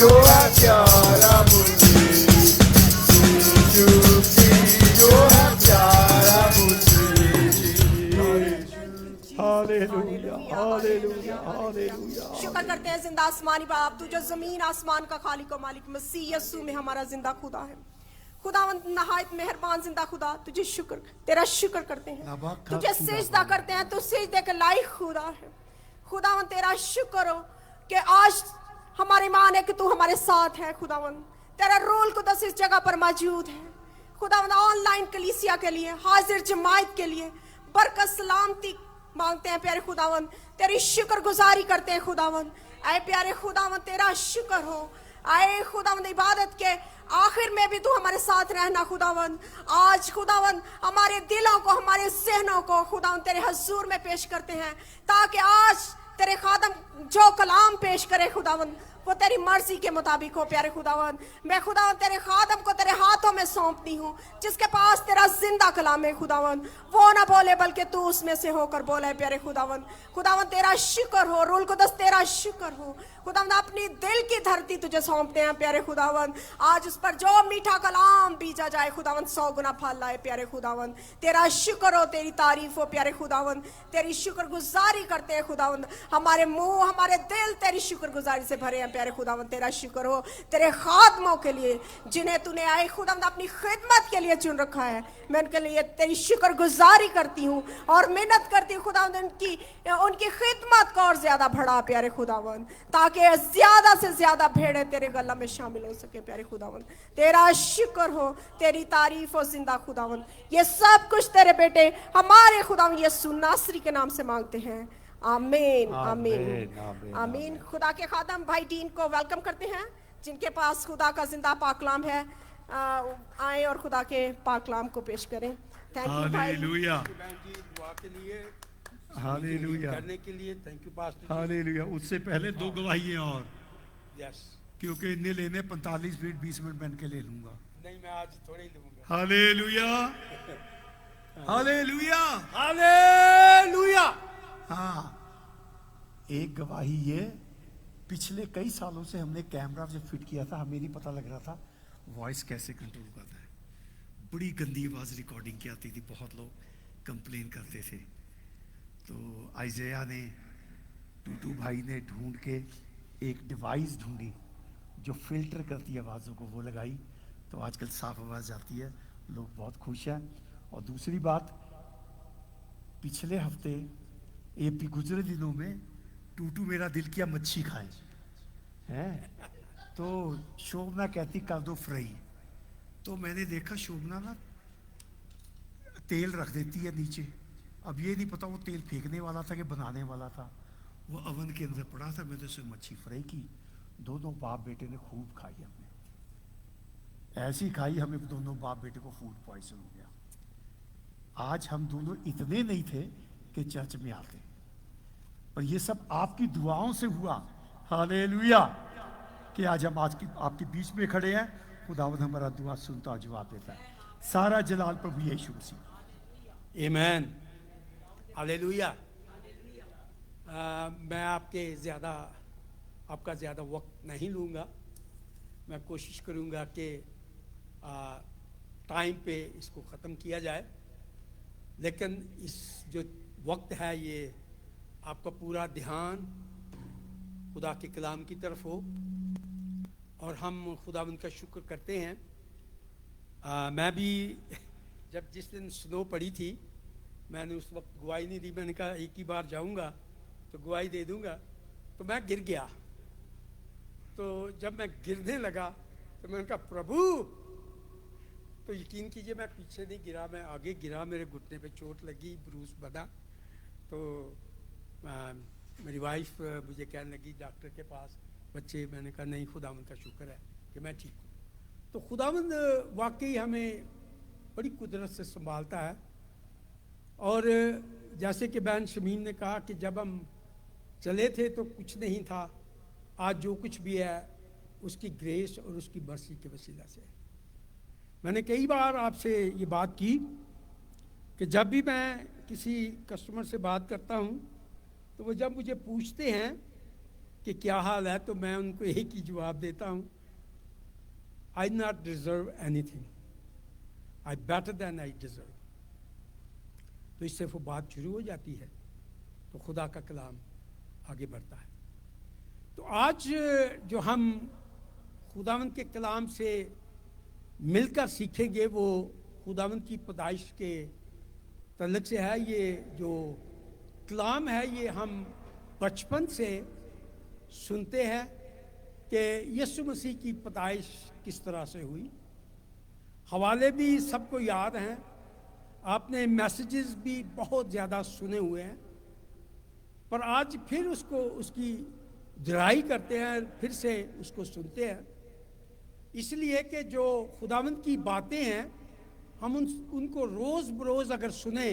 जो है प्यारा मुझे, जो है प्यारा मुझे। Hallelujah hallelujah hallelujah. शुक्र करते हैं जिंदा आसमानी बाप, तू जो जमीन आसमान का खालिक और मालिक मसीह यीशु में हमारा जिंदा खुदा है। खुदावंद नहायत मेहरबान जिंदा खुदा, तुझे शुक्र, तेरा शुक्र करते हैं, तुझे सिजदा करते हैं, तू सिजदे के लायक खुदा है। खुदावंद तेरा शुक्र हो कि आज हमारी मान है कि तू हमारे साथ है। खुदावंद तेरा रूल कुदस इस जगह पर मौजूद है। खुदावंद ऑनलाइन कलीसिया के लिए, हाजिर जमात के लिए बरकत सलामती मांगते हैं प्यारे खुदावंद, तेरी शुक्रगुजारी करते हैं खुदावंद। ऐ प्यारे खुदावंद तेरा शुक्र हो। आए खुदावंद इबादत के आखिर में भी तू हमारे साथ रहना खुदावंद। आज खुदावंद हमारे दिलों को, हमारे सहनों को खुदावंद तेरे हजूर में पेश करते हैं, ताकि आज तेरे खादम जो कलाम पेश करे खुदावंद वो तेरी मर्जी के मुताबिक हो। प्यारे खुदावंद मैं खुदावंद तेरे खादम को तेरे हाथों में सौंपती हूँ, जिसके पास तेरा जिंदा कलाम है खुदावंद, वो ना बोले बल्कि तू उसमें से होकर बोले। प्यारे खुदावंद, खुदावंद तेरा शुक्र हो, रूल कुदस तेरा शुक्र हो। खुदावंद अपनी दिल की धरती तुझे सौंपते हैं प्यारे खुदावंद, आज उस पर जो मीठा कलाम बीजा जाए खुदावंद 100 गुना फल लाए। प्यारे खुदावंद तेरा शुक्र हो, तेरी तारीफ हो प्यारे खुदावंद, तेरी शुक्रगुजारी करते हैं खुदावंद। हमारे मुंह, हमारे दिल तेरी शुक्रगुजारी से भरे हैं प्यारे खुदावंद। तेरा शुक्र हो तेरे खादमों के लिए जिन्हें तूने आए खुदावंद अपनी खिदमत के लिए चुन रखा है। मैं उनके लिए तेरी शुक्रगुजारी करती हूँ और मेहनत करती हूँ खुदावंद उनकी खिदमत को और ज्यादा बढ़ा प्यारे खुदावंद, ताकि ज्यादा से ज्यादा भेड़े तेरे गला में शामिल हो सके। प्यारे खुदावंद तेरा शुक्र हो, तेरी तारीफ हो जिंदा खुदावंद। ये सब कुछ तेरे बेटे हमारे खुदावंद यीशु नासरी के नाम से मांगते हैं। आमीन आमीन आमीन। खुदा के खादम भाई डीन को वेलकम करते हैं, जिनके पास खुदा का जिंदा पाकलाम है। आए और खुदा के पाकलाम को पेश करें। थैंक यू भाई। हालेलुया दुआ के लिए, हालेलुया करने के लिए थैंक यू पास्टर। हालेलुया। उससे पहले 2 गवाहियां और, यस, क्योंकि इन्हें लेने 45 मिनट 20 मिनट बन के ले लूंगा। नहीं मैं आज थोड़े ही लूंगा। Hallelujah hallelujah hallelujah. हाँ, एक गवाही ये, पिछले कई सालों से हमने कैमरा जब फिट किया था, हमें नहीं पता लग रहा था वॉइस कैसे कंट्रोल करता है। बड़ी गंदी आवाज़ रिकॉर्डिंग की आती थी, बहुत लोग कंप्लेन करते थे। तो आइज़ेया ने, टूटू भाई ने ढूंढ के एक डिवाइस ढूंढी जो फिल्टर करती है आवाज़ों को, वो लगाई, तो आजकल साफ आवाज़ आती है, लोग बहुत खुश हैं। और दूसरी बात, पिछले हफ्ते ये गुजरे दिनों में टूटू मेरा दिल किया मच्छी खाए हैं, तो शोभना कहती कर दो फ्राई, तो मैंने देखा शोभना ना तेल रख देती है नीचे। अब ये नहीं पता वो तेल फेंकने वाला था कि बनाने वाला था, वो अवन के अंदर पड़ा था। मैं तो उसमें मच्छी फ्राई की, दोनों बाप बेटे ने खूब खाई। हमने ऐसी खाई, हमें दोनों बाप बेटे को फूड पॉइजन हो गया। आज हम दोनों इतने नहीं थे कि चर्च में आते, पर ये सब आपकी दुआओं से हुआ। हालेलुया कि आज हम आपके बीच में खड़े हैं। खुदावंद हमारा दुआ सुनता और जवाब देता है। सारा जलाल प्रभु यीशु मसीह। आमीन हालेलुया। मैं आपका ज़्यादा वक्त नहीं लूँगा। मैं कोशिश करूँगा कि टाइम पे इसको ख़त्म किया जाए, लेकिन इस जो वक्त है ये आपका पूरा ध्यान खुदा के कलाम की तरफ हो और हम खुदावंद का शुक्र करते हैं। मैं भी जब जिस दिन स्नो पड़ी थी, मैंने उस वक्त गवाही नहीं दी। मैंने कहा एक ही बार जाऊंगा तो गवाही दे दूंगा, तो मैं गिर गया। तो जब मैं गिरने लगा तो मैंने कहा प्रभु, तो यकीन कीजिए मैं पीछे नहीं गिरा, मैं आगे गिरा। मेरे घुटने पे चोट लगी, ब्रूस बना। तो मेरी वाइफ मुझे कहने लगी डॉक्टर के पास, बच्चे। मैंने कहा नहीं, खुदावंद का शुक्र है कि मैं ठीक हूँ। तो खुदावंद वाकई हमें बड़ी कुदरत से संभालता है। और जैसे कि बहन शमीन ने कहा कि जब हम चले थे तो कुछ नहीं था, आज जो कुछ भी है उसकी ग्रेस और उसकी मर्सी के वसीला से। मैंने कई बार आपसे ये बात की कि जब भी मैं किसी कस्टमर से बात करता हूँ तो वो जब मुझे पूछते हैं कि क्या हाल है, तो मैं उनको एक ही जवाब देता हूँ, I not deserve anything, I better than I deserve. तो इससे वो बात शुरू हो जाती है, तो खुदा का कलाम आगे बढ़ता है। तो आज जो हम खुदावंद के कलाम से मिलकर सीखेंगे वो खुदावंद की पैदाइश के तल्लुक से है। ये जो कलाम है ये हम बचपन से सुनते हैं कि यीशु मसीह की पैदाइश किस तरह से हुई। हवाले भी सबको याद हैं, आपने मैसेजेस भी बहुत ज़्यादा सुने हुए हैं, पर आज फिर उसकी जराई करते हैं, फिर से उसको सुनते हैं, इसलिए कि जो खुदावंद की बातें हैं हम उनको रोज़ बरोज़ अगर सुने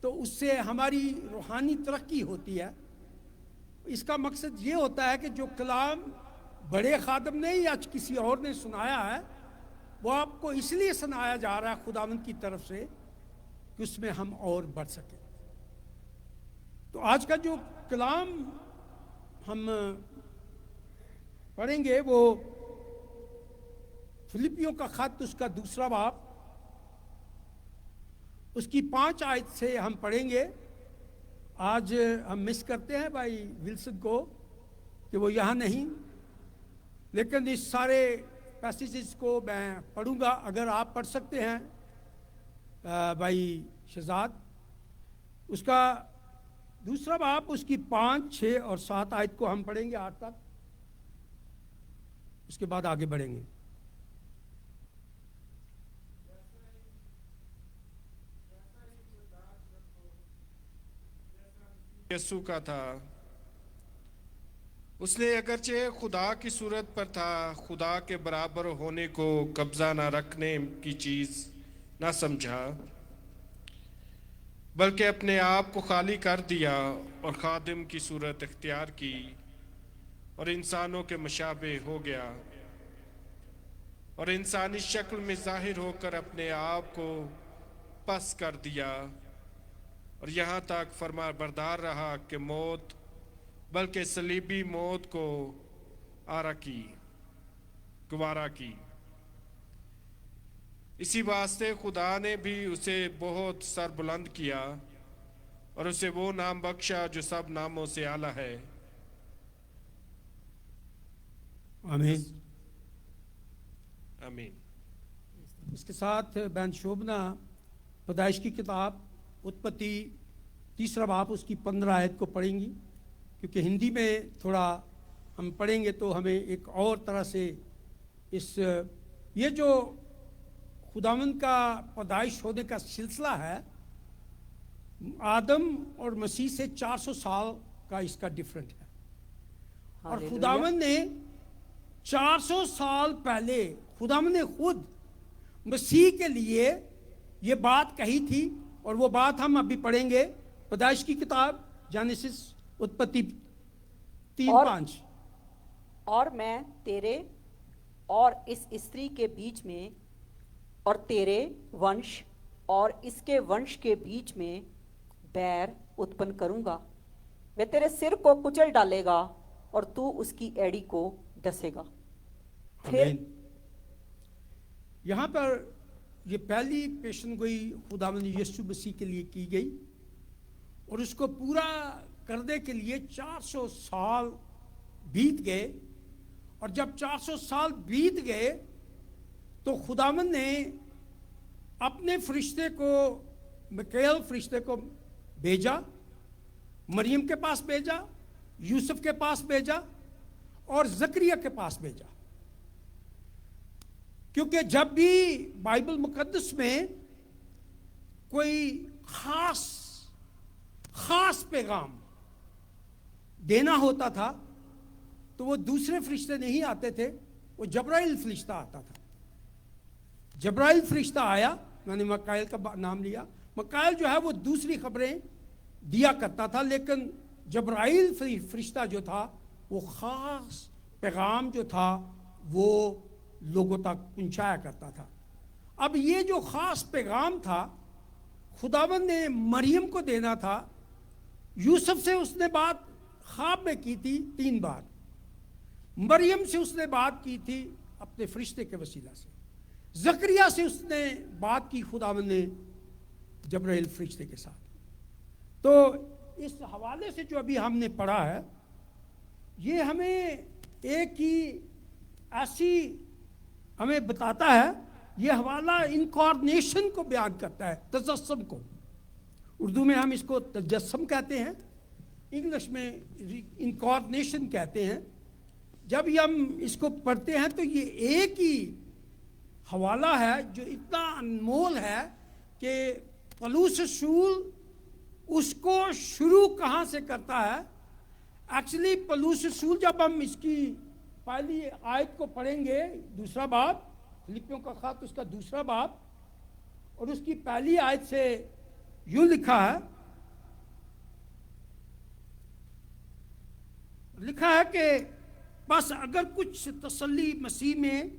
तो उससे हमारी रूहानी तरक्की होती है। इसका मकसद ये होता है कि जो कलाम बड़े खादम ने या किसी और ने सुनाया है वो आपको इसलिए सुनाया जा रहा है खुदावंद की तरफ से कि उसमें हम और बढ़ सकें। तो आज का जो कलाम हम पढ़ेंगे वो फिलिपियों का खत, उसका 2 बाब, उसकी 5 आयत से हम पढ़ेंगे। आज हम मिस करते हैं भाई विल्सन को कि वो यहाँ नहीं, लेकिन इस सारे पैसेजेस को मैं पढ़ूंगा। अगर आप पढ़ सकते हैं भाई शहजाद, उसका 2 बाब, उसकी 5, 6 और 7 आयत को हम पढ़ेंगे 8 तक, उसके बाद आगे बढ़ेंगे। यीशु का था, उसने अगरचे खुदा की सूरत पर था, खुदा के बराबर होने को कब्जा ना रखने की चीज ना समझा, बल्कि अपने आप को खाली कर दिया और खादिम की सूरत इख्तियार की और इंसानों के मुशाबे हो गया और इंसानी शक्ल में जाहिर होकर अपने आप को पस कर दिया और यहाँ तक फरमा बरदार रहा कि मौत, बल्कि सलीबी मौत को गवारा की। इसी वास्ते खुदा ने भी उसे बहुत सर बुलंद किया और उसे वो नाम बख्शा जो सब नामों से आला है। आमीन आमीन। इसके साथ बहन शोभना पैदाइश की किताब उत्पत्ति 3 बाब, उसकी 15 आयत को पढ़ेंगी, क्योंकि हिंदी में थोड़ा हम पढ़ेंगे तो हमें एक और तरह से ये जो खुदावंद का पैदाइश होने का सिलसिला है, आदम और मसीह से 400 साल का इसका डिफरेंट है। और खुदावंद ने 400 साल पहले खुदावंद ने खुद मसीह के लिए ये बात कही थी, और वो बात हम अभी पढ़ेंगे। पैदाइश की किताब जेनेसिस उत्पत्ति 3:5। और मैं तेरे और इस स्त्री के बीच में और तेरे वंश और इसके वंश के बीच में बैर उत्पन्न करूंगा, वह तेरे सिर को कुचल डालेगा और तू उसकी एड़ी को डसेगा। फिर यहाँ पर ये पहली पेशन गोई खुदावंद यीशु मसीह के लिए की गई, और उसको पूरा करने के लिए 400 साल बीत गए। और जब 400 साल बीत गए तो खुदावंद ने अपने फरिश्ते को, मिकाएल फरिश्ते को भेजा, मरियम के पास भेजा, यूसुफ के पास भेजा और जकरिया के पास भेजा। क्योंकि जब भी बाइबल मुकद्दस में कोई खास पैगाम देना होता था तो वो दूसरे फरिश्ते नहीं आते थे, वो जब्राइल फरिश्ता आता था। जब्राइल फरिश्ता आया, मैंने मिकाएल का नाम लिया। मिकाएल जो है वो दूसरी खबरें दिया करता था, लेकिन जब्राइल फरिश्ता जो था वो खास पैगाम जो था वो लोगों तक पहुंचाया करता था। अब ये जो खास पैगाम था खुदावंद ने मरियम को देना था। यूसुफ से उसने बात ख्वाब में की थी 3 बार। मरियम से उसने बात की थी अपने फरिश्ते के वसीला से, जकरिया से उसने बात की खुदावंद ने जबराइल फरिश्ते के साथ। तो इस हवाले से जो अभी हमने पढ़ा है, ये हमें एक ही ऐसी हमें बताता है, ये हवाला इनकॉर्नेशन को बयान करता है, तजस्सुम को। उर्दू में हम इसको तजस्सुम कहते हैं, इंग्लिश में इनकॉर्नेशन कहते हैं। जब हम इसको पढ़ते हैं तो ये एक ही हवाला है जो इतना अनमोल है कि पौलुस रसूल उसको शुरू कहाँ से करता है। एक्चुअली पौलुस रसूल जब हम इसकी पहली आयत को पढ़ेंगे, दूसरा बाब, फिलिपियों का खत उसका दूसरा बाब, और उसकी पहली आयत से यूं लिखा है कि बस अगर कुछ तसल्ली मसीह में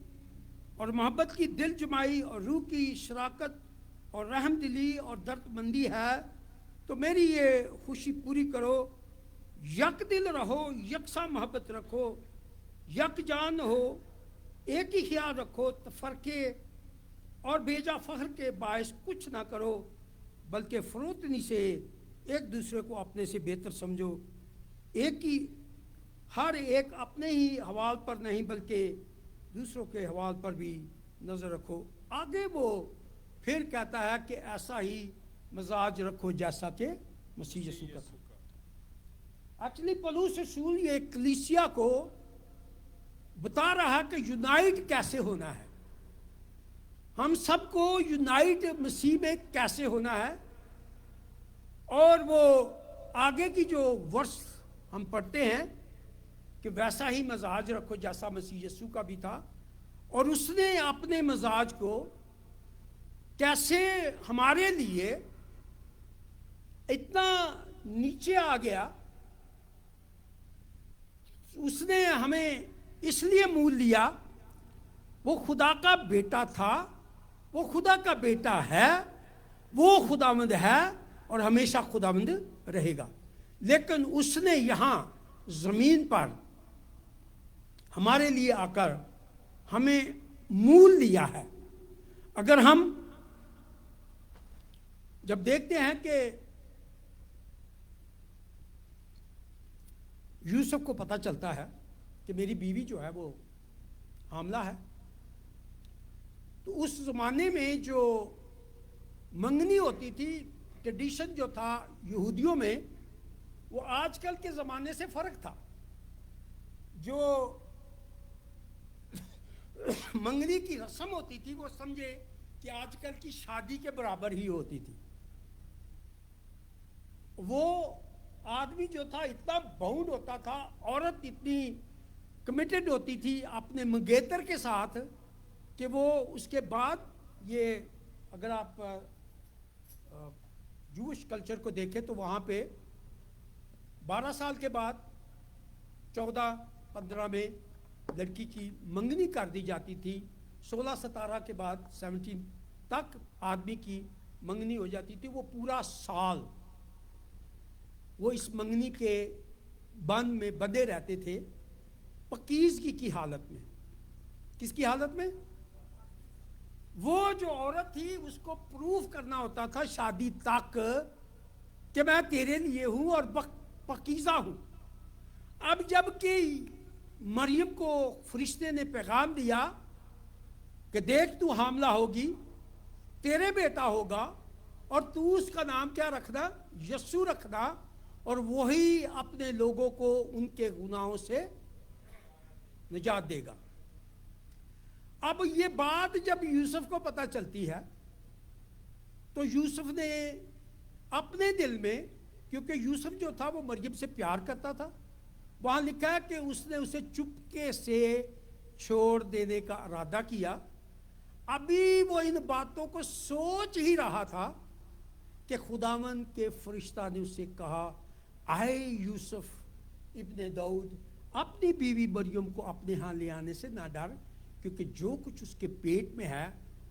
और मोहब्बत की दिल जमाई और रूह की शराकत और रहम दिली और दर्दमंदी है तो मेरी ये खुशी पूरी करो। यक दिल रहो, यकसा मोहब्बत रखो, यक जान हो, एक ही ख्याल रखो, तफरके और बेजा फख्र के बायस कुछ ना करो, बल्कि फरोतनी से एक दूसरे को अपने से बेहतर समझो। एक ही हर एक अपने ही हवाल पर नहीं बल्कि दूसरों के हवाल पर भी नज़र रखो। आगे वो फिर कहता है कि ऐसा ही मजाज रखो जैसा कि मसीह यीशु का था। एक्चुअली पौलुस रसूल ये कलीसिया को बता रहा है कि यूनाइट कैसे होना है, हम सबको यूनाइट मसीह में कैसे होना है। और वो आगे की जो वर्ष हम पढ़ते हैं कि वैसा ही मजाज रखो जैसा मसीह यीशु का भी था, और उसने अपने मजाज को कैसे हमारे लिए इतना नीचे आ गया, उसने हमें इसलिए मोल लिया। वो खुदा का बेटा था, वो खुदा का बेटा है, वो खुदावंद है और हमेशा खुदावंद रहेगा। लेकिन उसने यहाँ जमीन पर हमारे लिए आकर हमें मोल लिया है। अगर हम जब देखते हैं कि यूसुफ को पता चलता है कि मेरी बीवी जो है वो हामला है, तो उस ज़माने में जो मंगनी होती थी, ट्रेडिशन जो था यहूदियों में, वो आजकल के ज़माने से फ़र्क था। जो मंगनी की रस्म होती थी वो समझे कि आजकल की शादी के बराबर ही होती थी। वो आदमी जो था इतना बाउंड होता था, औरत इतनी कमिटेड होती थी अपने मंगेतर के साथ कि वो उसके बाद ये, अगर आप जूश कल्चर को देखें तो वहाँ पे 12 साल के बाद 14-15 में लड़की की मंगनी कर दी जाती थी। 16-17 के बाद 17 तक आदमी की मंगनी हो जाती थी। वो पूरा साल वो इस मंगनी के बंद में बंधे रहते थे, पकीज़गी की हालत में। किसकी हालत में? वो जो औरत थी उसको प्रूफ करना होता था शादी तक कि मैं तेरे लिए हूं और पकीज़ा हूं। अब जबकि मरियम को फरिश्ते ने पैगाम दिया कि देख तू हामला होगी, तेरे बेटा होगा और तू उसका नाम क्या रखना? यस्सु रखना, और वही अपने लोगों को उनके गुनाहों से निजात देगा। अब ये बात जब यूसुफ को पता चलती है तो यूसुफ ने अपने दिल में, क्योंकि यूसुफ जो था वो मरियम से प्यार करता था, वहाँ लिखा है कि उसने उसे चुपके से छोड़ देने का इरादा किया। अभी वो इन बातों को सोच ही रहा था कि खुदावन के फरिश्ता ने उससे कहा, आए यूसुफ इब्ने दाऊद, अपनी बीवी मरियम को अपने यहाँ ले आने से ना डर, क्योंकि जो कुछ उसके पेट में है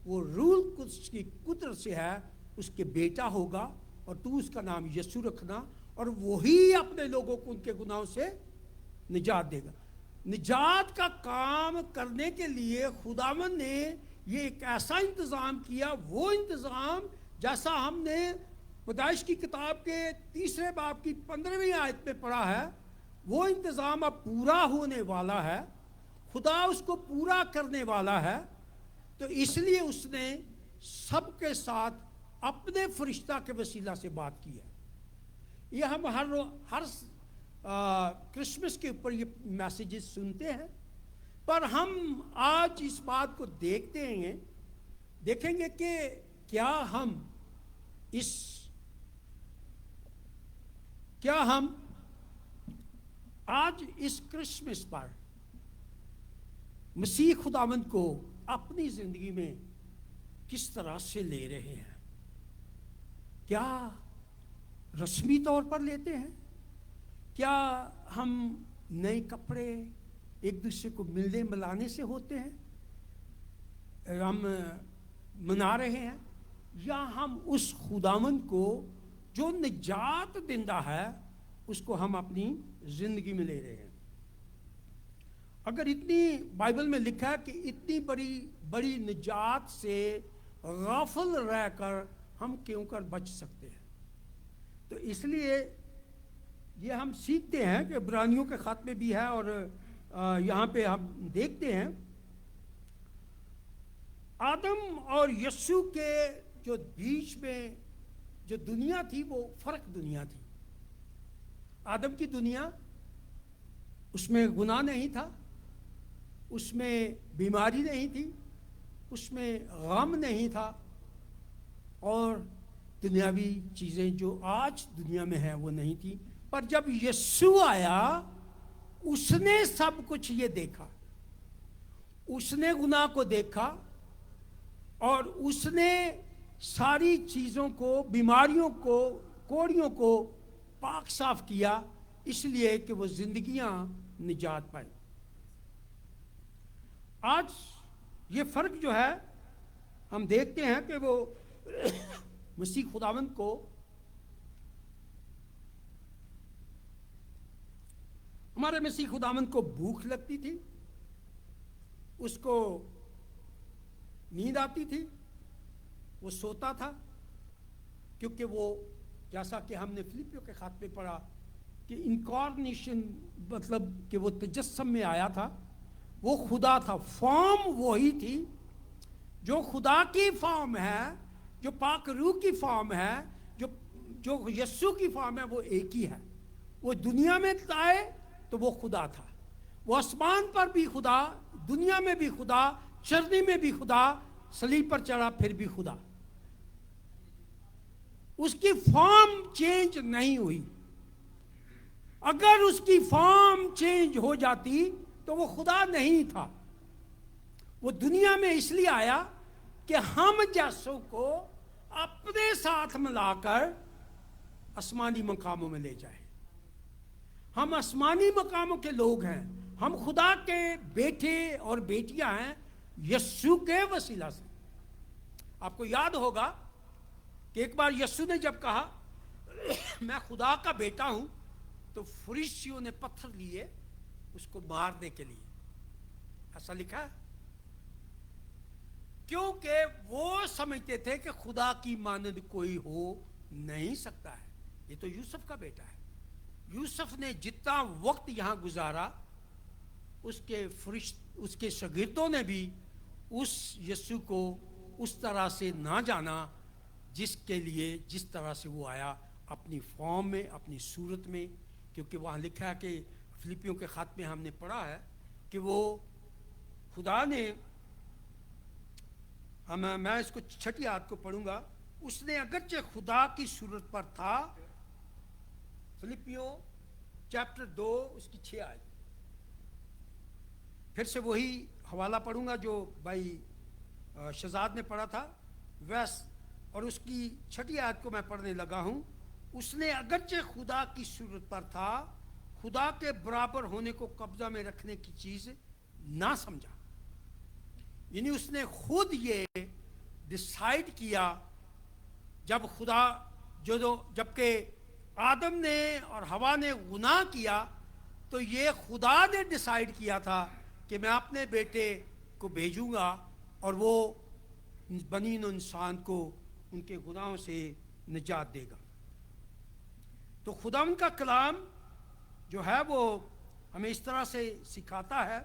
वो रूल कुछ की कुदरत से है, उसके बेटा होगा और तू उसका नाम यीशु रखना और वही अपने लोगों को उनके गुनाहों से निजात देगा। निजात का काम करने के लिए खुदावन ने ये एक ऐसा इंतज़ाम किया, वो इंतज़ाम जैसा हमने पैदाइश की किताब के 3 बाब की 15वीं आयत में पढ़ा है, वो इंतज़ाम अब पूरा होने वाला है। खुदा उसको पूरा करने वाला है, तो इसलिए उसने सबके साथ अपने फरिश्ता के वसीला से बात की है। ये हम हर क्रिसमस के ऊपर ये मैसेजेस सुनते हैं, पर हम आज इस बात को देखेंगे कि क्या हम आज इस क्रिसमस पर मसीह खुदावंद को अपनी जिंदगी में किस तरह से ले रहे हैं। क्या रस्मी तौर पर लेते हैं? क्या हम नए कपड़े एक दूसरे को मिलने मिलाने से होते हैं, हम मना रहे हैं, या हम उस खुदावंद को जो निजात देता है उसको हम अपनी जिंदगी में ले रहे हैं? अगर इतनी बाइबल में लिखा है कि इतनी बड़ी निजात से गाफिल रहकर हम क्यों कर बच सकते हैं, तो इसलिए ये हम सीखते हैं कि इब्रानियों के खत में भी है, और यहाँ पे हम देखते हैं आदम और यस्सु के जो बीच में जो दुनिया थी वो फर्क दुनिया थी। आदम की दुनिया, उसमें गुनाह नहीं था, उसमें बीमारी नहीं थी, उसमें गम नहीं था, और दुनियावी चीज़ें जो आज दुनिया में है वो नहीं थी। पर जब यीशु आया उसने सब कुछ ये देखा, उसने गुनाह को देखा, और उसने सारी चीज़ों को, बीमारियों को, कोड़ियों को पाक साफ किया, इसलिए कि वो जिंदगियां निजात पाए। आज ये फर्क जो है हम देखते हैं कि वो मसीह खुदावंद को हमारे मसीह खुदावंद को भूख लगती थी, उसको नींद आती थी, वो सोता था, क्योंकि वो जैसा कि हमने फिलिपियों के खाते में पढ़ा कि इनकारनेशन मतलब कि वो तजस्सम में आया था, वो खुदा था, फॉर्म वही थी जो खुदा की फॉर्म है, जो पाक रूह की फॉर्म है, जो यस्सु की फॉर्म है, वो एक ही है। वो दुनिया में आए तो वो खुदा था, वो आसमान पर भी खुदा, दुनिया में भी खुदा, चरनी में भी खुदा, सलीब पर चढ़ा फिर भी खुदा। उसकी फॉर्म चेंज नहीं हुई। अगर उसकी फॉर्म चेंज हो जाती तो वो खुदा नहीं था। वो दुनिया में इसलिए आया कि हम जैसों को अपने साथ मिलाकर आसमानी मकामों में ले जाए। हम आसमानी मकामों के लोग हैं, हम खुदा के बेटे और बेटियां हैं यस्सु के वसीला से। आपको याद होगा कि एक बार यस्सु ने जब कहा मैं खुदा का बेटा हूं, तो फरीसियों ने पत्थर लिए उसको मारने के लिए, ऐसा लिखा है, क्योंकि वो समझते थे कि खुदा की मानद कोई हो नहीं सकता है, ये तो यूसुफ का बेटा है। यूसुफ ने जितना वक्त यहां गुजारा, उसके शागिर्दों ने भी उस यीशु को उस तरह से ना जाना जिसके लिए, जिस तरह से वो आया, अपनी फॉर्म में, अपनी सूरत में। क्योंकि वहाँ लिखा है कि फिलिपियों के खत में हमने पढ़ा है कि वो खुदा ने, मैं इसको 6ठी आयत को पढ़ूंगा, उसने अगरचे खुदा की सूरत पर था, फिलिपियों चैप्टर 2 उसकी 6 आयत। फिर से वही हवाला पढ़ूंगा जो भाई शहजाद ने पढ़ा था, वैस, और उसकी 6ठी आयत को मैं पढ़ने लगा हूं। उसने अगरचे खुदा की सूरत पर था, खुदा के बराबर होने को कब्जा में रखने की चीज ना समझा। यानी उसने खुद ये डिसाइड किया, जब खुदा जबकि आदम ने और हवा ने गुनाह किया तो ये खुदा ने डिसाइड किया था कि मैं अपने बेटे को भेजूंगा और वो बनी नो इंसान को उनके गुनाहों से निजात देगा। तो खुदा उनका कलाम जो है वो हमें इस तरह से सिखाता है।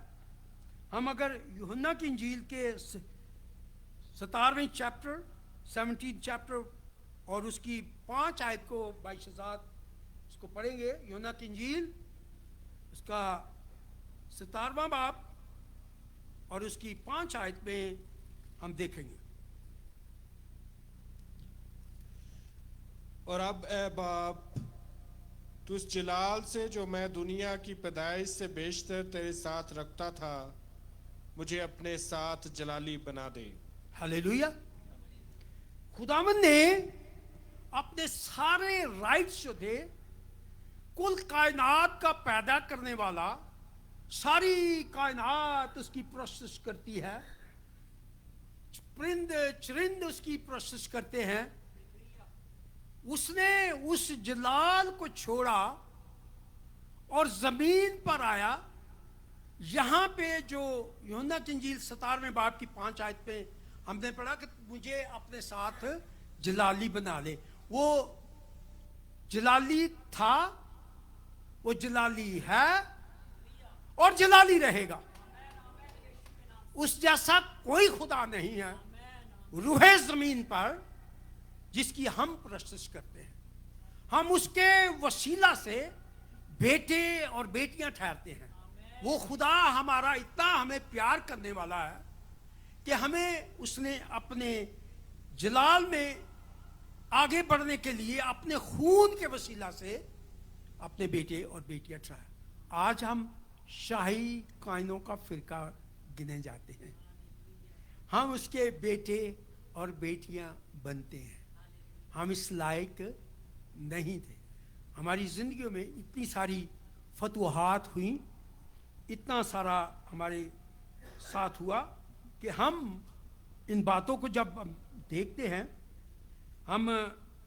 हम अगर यूहन्ना की इंजील के 17वें चैप्टर 17 चैप्टर और उसकी 5 आयत को भाई शहजाद उसको पढ़ेंगे। यूहन्ना की इंजील उसका 17वां बाब और उसकी 5 आयत में हम देखेंगे। और अब ए बाप, तू उस जलाल से जो मैं दुनिया की पैदाइश से बेशतर तेरे साथ रखता था, मुझे अपने साथ जलाली बना दे। हालेलुया। खुदावन ने अपने सारे राइट्स जो थे, कुल कायनात का पैदा करने वाला, सारी कायनात उसकी प्रोसेस करती है, परिंद चरिंद उसकी प्रोसेस करते हैं। उसने उस जलाल को छोड़ा और जमीन पर आया। यहां पे जो यूहन्ना की इंजील 17वें बाब की 5 आयत पे हमने पढ़ा कि मुझे अपने साथ जलाली बना ले। वो जलाली था, वो जलाली है और जलाली रहेगा। उस जैसा कोई खुदा नहीं है रूहे जमीन पर जिसकी हम प्रोसेस करते हैं। हम उसके वसीला से बेटे और बेटियां ठहरते हैं। वो खुदा हमारा इतना हमें प्यार करने वाला है कि हमें उसने अपने जलाल में आगे बढ़ने के लिए अपने खून के वसीला से अपने बेटे और बेटियां ठहराए। आज हम शाही कायनों का फिरका गिने जाते हैं। हम उसके बेटे और बेटियां बनते हैं। हम इस लायक नहीं थे। हमारी ज़िंदगियों में इतनी सारी फतवाहात हुई, इतना सारा हमारे साथ हुआ कि हम इन बातों को जब देखते हैं, हम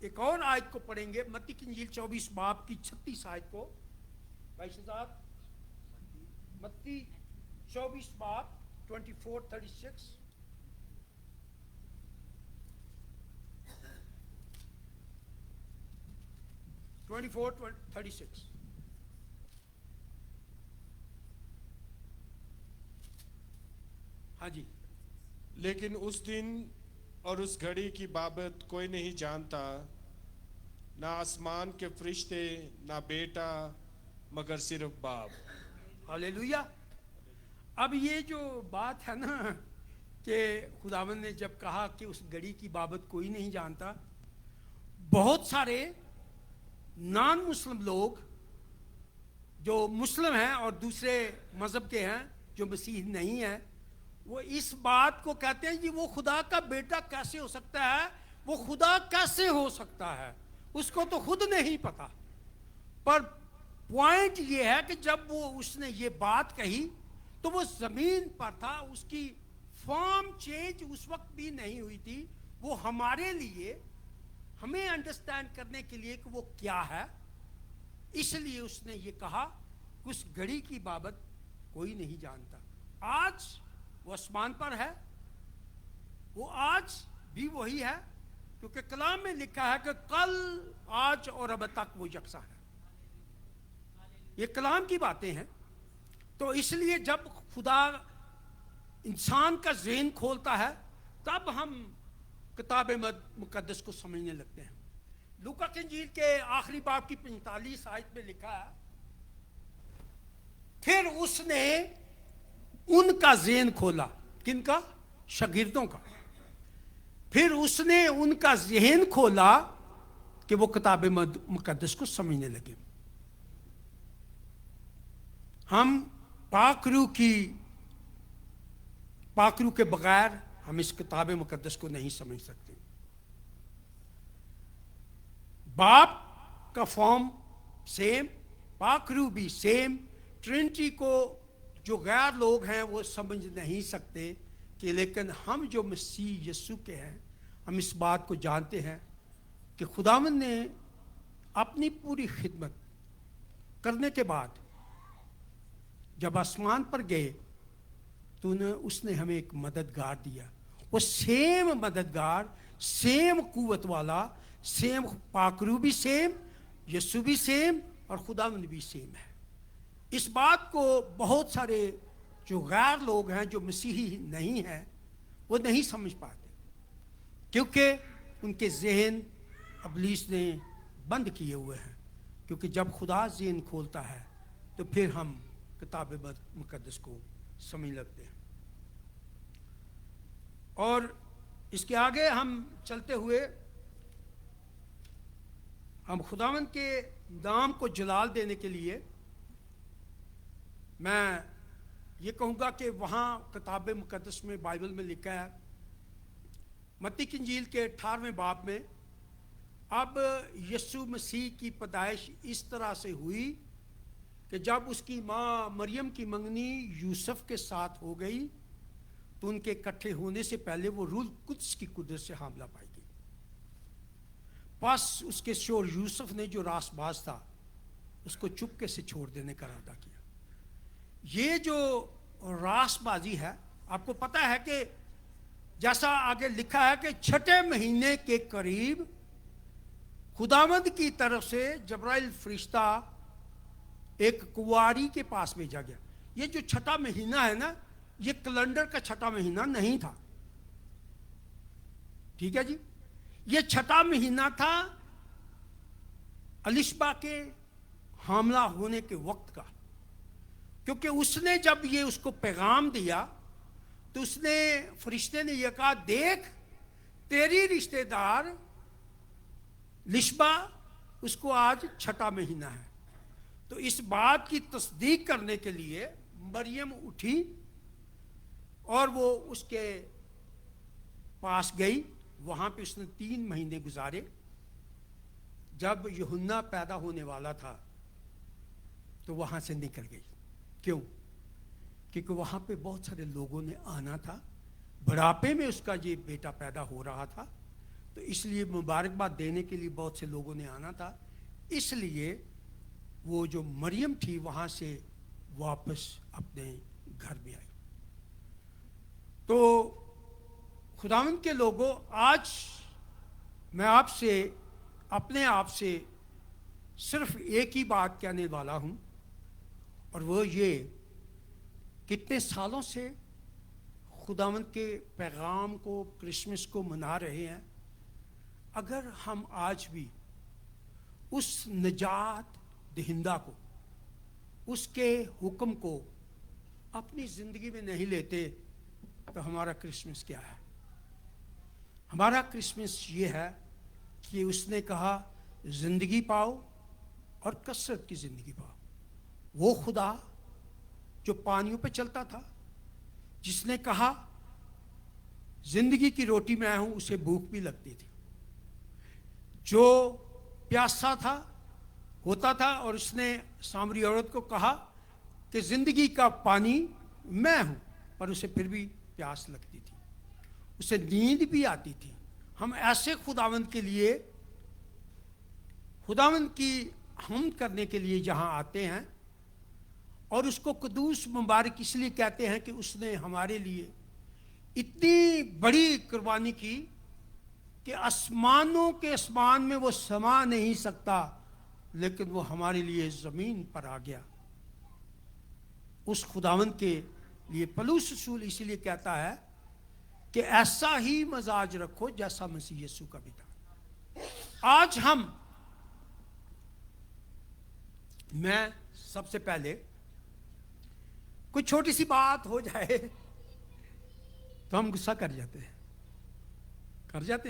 एक और आयत को पढ़ेंगे, मत्ती की इंजील 24 बाब की 36 आयत को। भाई शहजाद, मत्ती 24 बाब 24:36। हाँ जी। लेकिन उस दिन और उस घड़ी की बाबत कोई नहीं जानता, ना आसमान के फरिश्ते, ना बेटा, मगर सिर्फ बाप। हालेलुया। अब ये जो बात है ना कि खुदावन ने जब कहा कि उस घड़ी की बाबत कोई नहीं जानता, बहुत सारे नॉन मुस्लिम लोग जो मुस्लिम हैं और दूसरे मज़हब के हैं जो मसीह नहीं है, वो इस बात को कहते हैं कि वो खुदा का बेटा कैसे हो सकता है, वो खुदा कैसे हो सकता है, उसको तो खुद नहीं पता। पर पॉइंट ये है कि जब वो उसने ये बात कही तो वो ज़मीन पर था, उसकी फॉर्म चेंज उस वक्त भी नहीं हुई थी। वो हमारे लिए, हमें अंडरस्टैंड करने के लिए कि वो क्या है, इसलिए उसने ये कहा कि उस घड़ी की बाबत कोई नहीं जानता। आज वो आसमान पर है, वो आज भी वही है, क्योंकि कलाम में लिखा है कि कल, आज और अब तक वो यकसा है। ये कलाम की बातें हैं। तो इसलिए जब खुदा इंसान का ज़हन खोलता है तब हम किताब मुकद्दस को समझने लगते हैं। लूका की इंजील के आखिरी बाब की 45 आयत में लिखा है, फिर उसने उनका ज़हन खोला। किनका? शागिर्दों का। फिर उसने उनका ज़हन खोला कि वो किताब मुकद्दस को समझने लगे। हम पाकरू के बगैर हम इस किताब मुकद्दस को नहीं समझ सकते। बाप का फॉर्म सेम, पाकरू भी सेम। ट्रिनिटी को जो गैर लोग हैं वो समझ नहीं सकते कि, लेकिन हम जो मसीह यीशु के हैं, हम इस बात को जानते हैं कि खुदावंद ने अपनी पूरी खिदमत करने के बाद जब आसमान पर गए तो उसने हमें एक मददगार दिया। वो सेम मददगार, सेम कुव्वत वाला, सेम पाकरू भी सेम, यीशु भी सेम और खुदावंद भी सेम है। इस बात को बहुत सारे जो गैर लोग हैं, जो मसीही नहीं हैं, वो नहीं समझ पाते, क्योंकि उनके जहन इब्लीस ने बंद किए हुए हैं। क्योंकि जब खुदा जहन खोलता है तो फिर हम किताब मुकद्दस को समझ लगते हैं। और इसके आगे हम चलते हुए हम खुदावंद के नाम को जलाल देने के लिए मैं ये कहूँगा कि वहाँ किताब मुकद्दस में, बाइबल में लिखा है मत्ती की इंजील के 18वें बाब में, अब यीशु मसीह की पैदाइश इस तरह से हुई कि जब उसकी माँ मरियम की मंगनी यूसुफ के साथ हो गई तो उनके इकट्ठे होने से पहले वो रूह कुद्स की कुदरत से हामला पाई गई। बस उसके शोर यूसुफ ने जो रासबाज था उसको चुपके से छोड़ देने का इरादा किया। ये जो रासबाजी है, आपको पता है कि जैसा आगे लिखा है कि छठे महीने के करीब खुदावंद की तरफ से जबराइल फरिश्ता एक कुंवारी के पास भेजा गया। ये जो छठा महीना है ना, ये कैलेंडर का छठा महीना नहीं था, ठीक है जी। ये छठा महीना था अलिशबा के हमला होने के वक्त का, क्योंकि उसने जब ये उसको पैगाम दिया तो उसने, फरिश्ते ने यह कहा, देख तेरी रिश्तेदार लिशबा, उसको आज छठा महीना है। तो इस बात की तस्दीक करने के लिए मरियम उठी और वो उसके पास गई। वहां पे उसने 3 महीने गुजारे। जब यूहन्ना पैदा होने वाला था तो वहां से निकल गई। क्यों? क्योंकि वहां पे बहुत सारे लोगों ने आना था, बुढ़ापे में उसका ये बेटा पैदा हो रहा था, तो इसलिए मुबारकबाद देने के लिए बहुत से लोगों ने आना था। इसलिए वो जो मरियम थी वहां से वापस अपने घर में आई। तो खुदावंद के लोगों, आज मैं आपसे, अपने आप से सिर्फ एक ही बात कहने वाला हूं, और वो ये, कितने सालों से खुदावंद के पैगाम को, क्रिसमस को मना रहे हैं। अगर हम आज भी उस निजात दहिंदा को, उसके हुक्म को अपनी ज़िंदगी में नहीं लेते तो हमारा क्रिसमस क्या है? हमारा क्रिसमस ये है कि उसने कहा ज़िंदगी पाओ और कसरत की ज़िंदगी पाओ। वो खुदा जो पानियों पे चलता था, जिसने कहा ज़िंदगी की रोटी मैं हूं, उसे भूख भी लगती थी। जो प्यासा था, होता था, और उसने सामरी औरत को कहा कि ज़िंदगी का पानी मैं हूं, पर उसे फिर भी प्यास लगती थी, उसे नींद भी आती थी। हम ऐसे खुदावंद के लिए, खुदावंद की हम करने के लिए जहां आते हैं, और उसको कुदूस मुबारक इसलिए कहते हैं कि उसने हमारे लिए इतनी बड़ी कुर्बानी की कि आसमानों के आसमान में वो समा नहीं सकता, लेकिन वो हमारे लिए ज़मीन पर आ गया। उस खुदावंद के लिए पौलुस रसूल इसलिए कहता है कि ऐसा ही मजाज रखो जैसा मसीह यीशु का भी था। आज मैं सबसे पहले कोई छोटी सी बात हो जाए तो हम गुस्सा कर जाते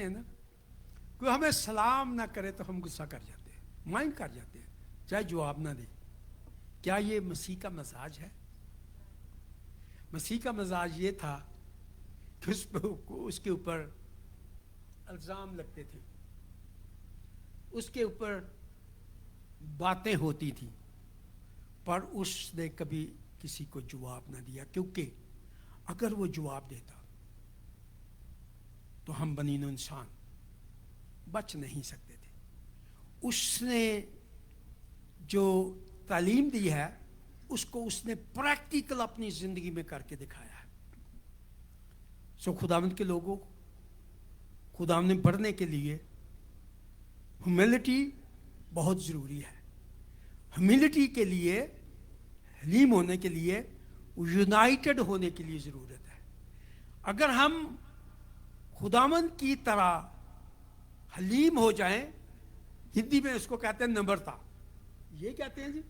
हैं ना। कोई हमें सलाम ना करे तो हम गुस्सा कर जाते हैं, माइंड कर जाते हैं, चाहे जवाब ना दे। क्या ये मसीह का मजाज है? मसीह का मजाज ये था कि उसके ऊपर इल्ज़ाम लगते थे, उसके ऊपर बातें होती थी, पर उसने कभी किसी को जवाब ना दिया। क्योंकि अगर वो जवाब देता तो हम बनीनो इंसान बच नहीं सकते थे। उसने जो तालीम दी है उसको उसने प्रैक्टिकल अपनी ज़िंदगी में करके दिखाया है। सो खुदावंद के लोगों को खुदावंद में बढ़ने के लिए ह्यूमिलिटी बहुत ज़रूरी है। ह्यूमिलिटी के लिए, हलीम होने के लिए, यूनाइटेड होने के लिए ज़रूरत है। अगर हम खुदावंद की तरह हलीम हो जाएं, हिंदी में उसको कहते हैं नम्रता। ये कहते हैं जी,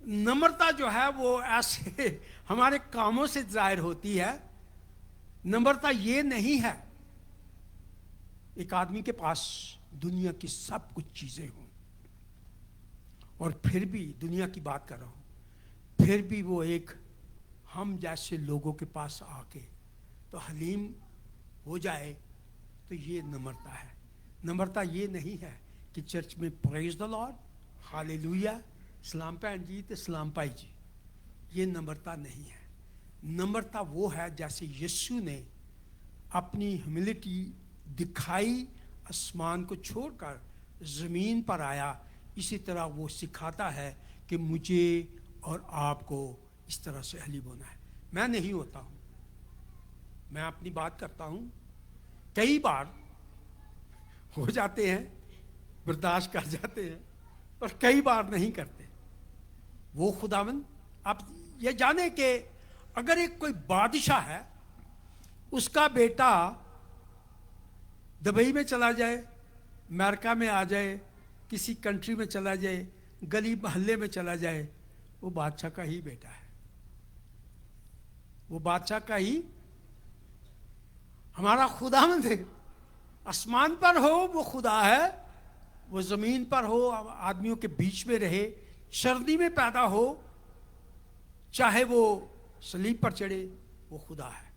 नम्रता जो है वो ऐसे हमारे कामों से जाहिर होती है। नम्रता ये नहीं है एक आदमी के पास दुनिया की सब कुछ चीजें हों और फिर भी, दुनिया की बात कर रहा हूं, फिर भी वो एक हम जैसे लोगों के पास आके तो हलीम हो जाए, तो ये नम्रता है। नम्रता ये नहीं है कि चर्च में प्रेज द लॉर्ड, हालेलुया, सलाम भैन जी तो सलाम भाई जी, ये नम्रता नहीं है। नम्रता वो है जैसे यीशु ने अपनी ह्यूमिलिटी दिखाई, आसमान को छोड़कर ज़मीन पर आया, इसी तरह वो सिखाता है कि मुझे और आपको इस तरह से हलीम होना है। मैं नहीं होता हूँ, मैं अपनी बात करता हूँ, कई बार हो जाते हैं, बर्दाश्त कर जाते हैं, पर कई बार नहीं करते। वो खुदावंद, आप ये जाने कि अगर एक कोई बादशाह है, उसका बेटा दुबई में चला जाए, अमेरिका में आ जाए, किसी कंट्री में चला जाए, गली मोहल्ले में चला जाए, वो बादशाह का ही बेटा है, वो बादशाह का ही। हमारा खुदावंद है, आसमान पर हो वो खुदा है, वो जमीन पर हो, आदमियों के बीच में रहे, सर्दी में पैदा हो, चाहे वो सलीब पर चढ़े, वो खुदा है।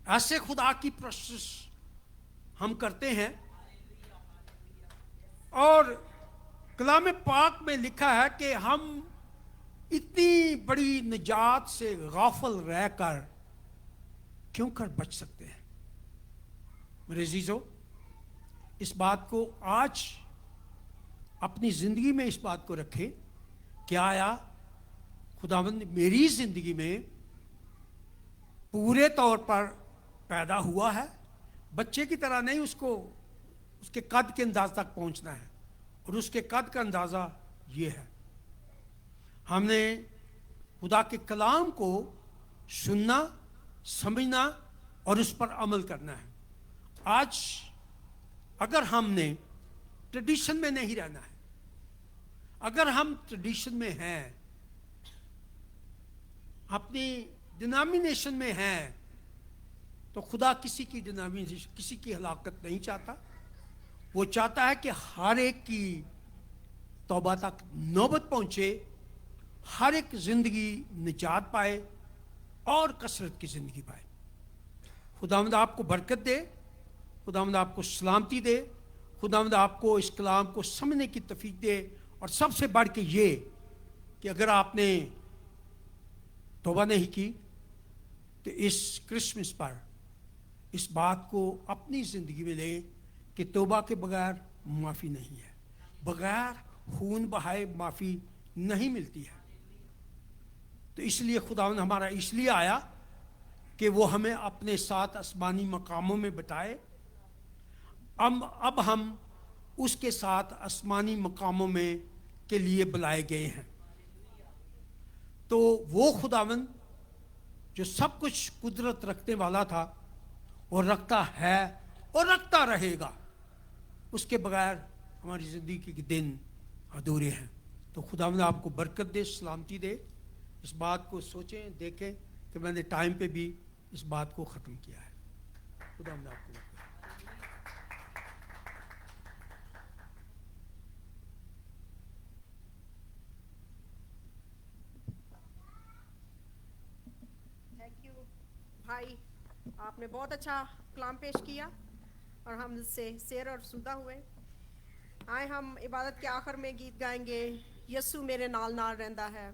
ऐसे खुदा की प्रशंसा हम करते हैं। और कलाम पाक में लिखा है कि हम इतनी बड़ी निजात से गाफिल रहकर क्यों कर बच सकते हैं। मेरे अजीजों, इस बात को आज अपनी ज़िंदगी में इस बात को रखें, क्या आया खुदावंद मेरी ज़िंदगी में पूरे तौर पर पैदा हुआ है, बच्चे की तरह नहीं, उसको उसके कद के अंदाज तक पहुंचना है, और उसके कद का अंदाज़ा ये है, हमने खुदा के कलाम को सुनना, समझना और उस पर अमल करना है। आज अगर हमने ट्रेडिशन में नहीं रहना है, अगर हम ट्रेडिशन में हैं, अपनी डिनोमिनेशन में हैं, तो खुदा किसी की डिनोमिनेशन, किसी की हलाकत नहीं चाहता। वो चाहता है कि हर एक की तौबा तक नौबत पहुंचे, हर एक जिंदगी निजात पाए और कसरत की जिंदगी पाए। खुदावंद आपको बरकत दे, खुदावंद आपको सलामती दे, खुदावंद आपको इस कलाम को समझने की तौफीक दे। और सबसे बढ़ के ये कि अगर आपने तौबा नहीं की, तो इस क्रिसमस पर इस बात को अपनी ज़िंदगी में लें कि तौबा के बगैर माफ़ी नहीं है, बगैर खून बहाए माफ़ी नहीं मिलती है। तो इसलिए खुदावंद हमारा इसलिए आया कि वो हमें अपने साथ आसमानी मकामों में बिठाए। अब हम उसके साथ आसमानी मकामों में के लिए बुलाए गए हैं। तो वो खुदावंद जो सब कुछ कुदरत रखने वाला था और रखता है और रखता रहेगा, उसके बगैर हमारी ज़िंदगी के दिन अधूरे हैं। तो खुदावंद आपको बरकत दे, सलामती दे। इस बात को सोचें, देखें कि मैंने टाइम पे भी इस बात को ख़त्म किया है। खुदावंद आपको थैंक यू भाई, आपने बहुत अच्छा कलाम पेश किया और हम इससे शेर और सुदा हुए। आए हम इबादत के आखिर में गीत गाएंगे, यस्सु मेरे नाल नाल रहंदा है।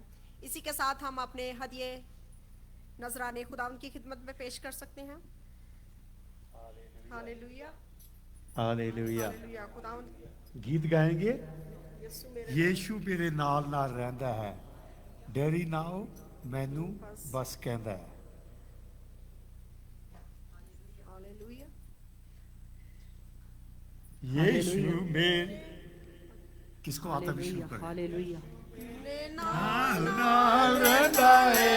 इसी के साथ हम अपने हदिये नजराने खुदावंद की खिदमत में पेश कर सकते हैं। हालेलुया। हालेलुया। हालेलुया। खुदावंद गीत गाएंगे। यीशु मेरे यीशु ਮੇਰੇ ਨਾਲ ਰਹਿੰਦਾ ਹੈ, ਡੈਰੀ ਨਾਓ ਮੈਨੂੰ ਬਸ ਕਹਿੰਦਾ ਹੈ। हालेलुया। यीशु में किसको आता भी शुरू करें। हालेलुया। ਨਾਲ ਰਹਿੰਦਾ ਹੈ,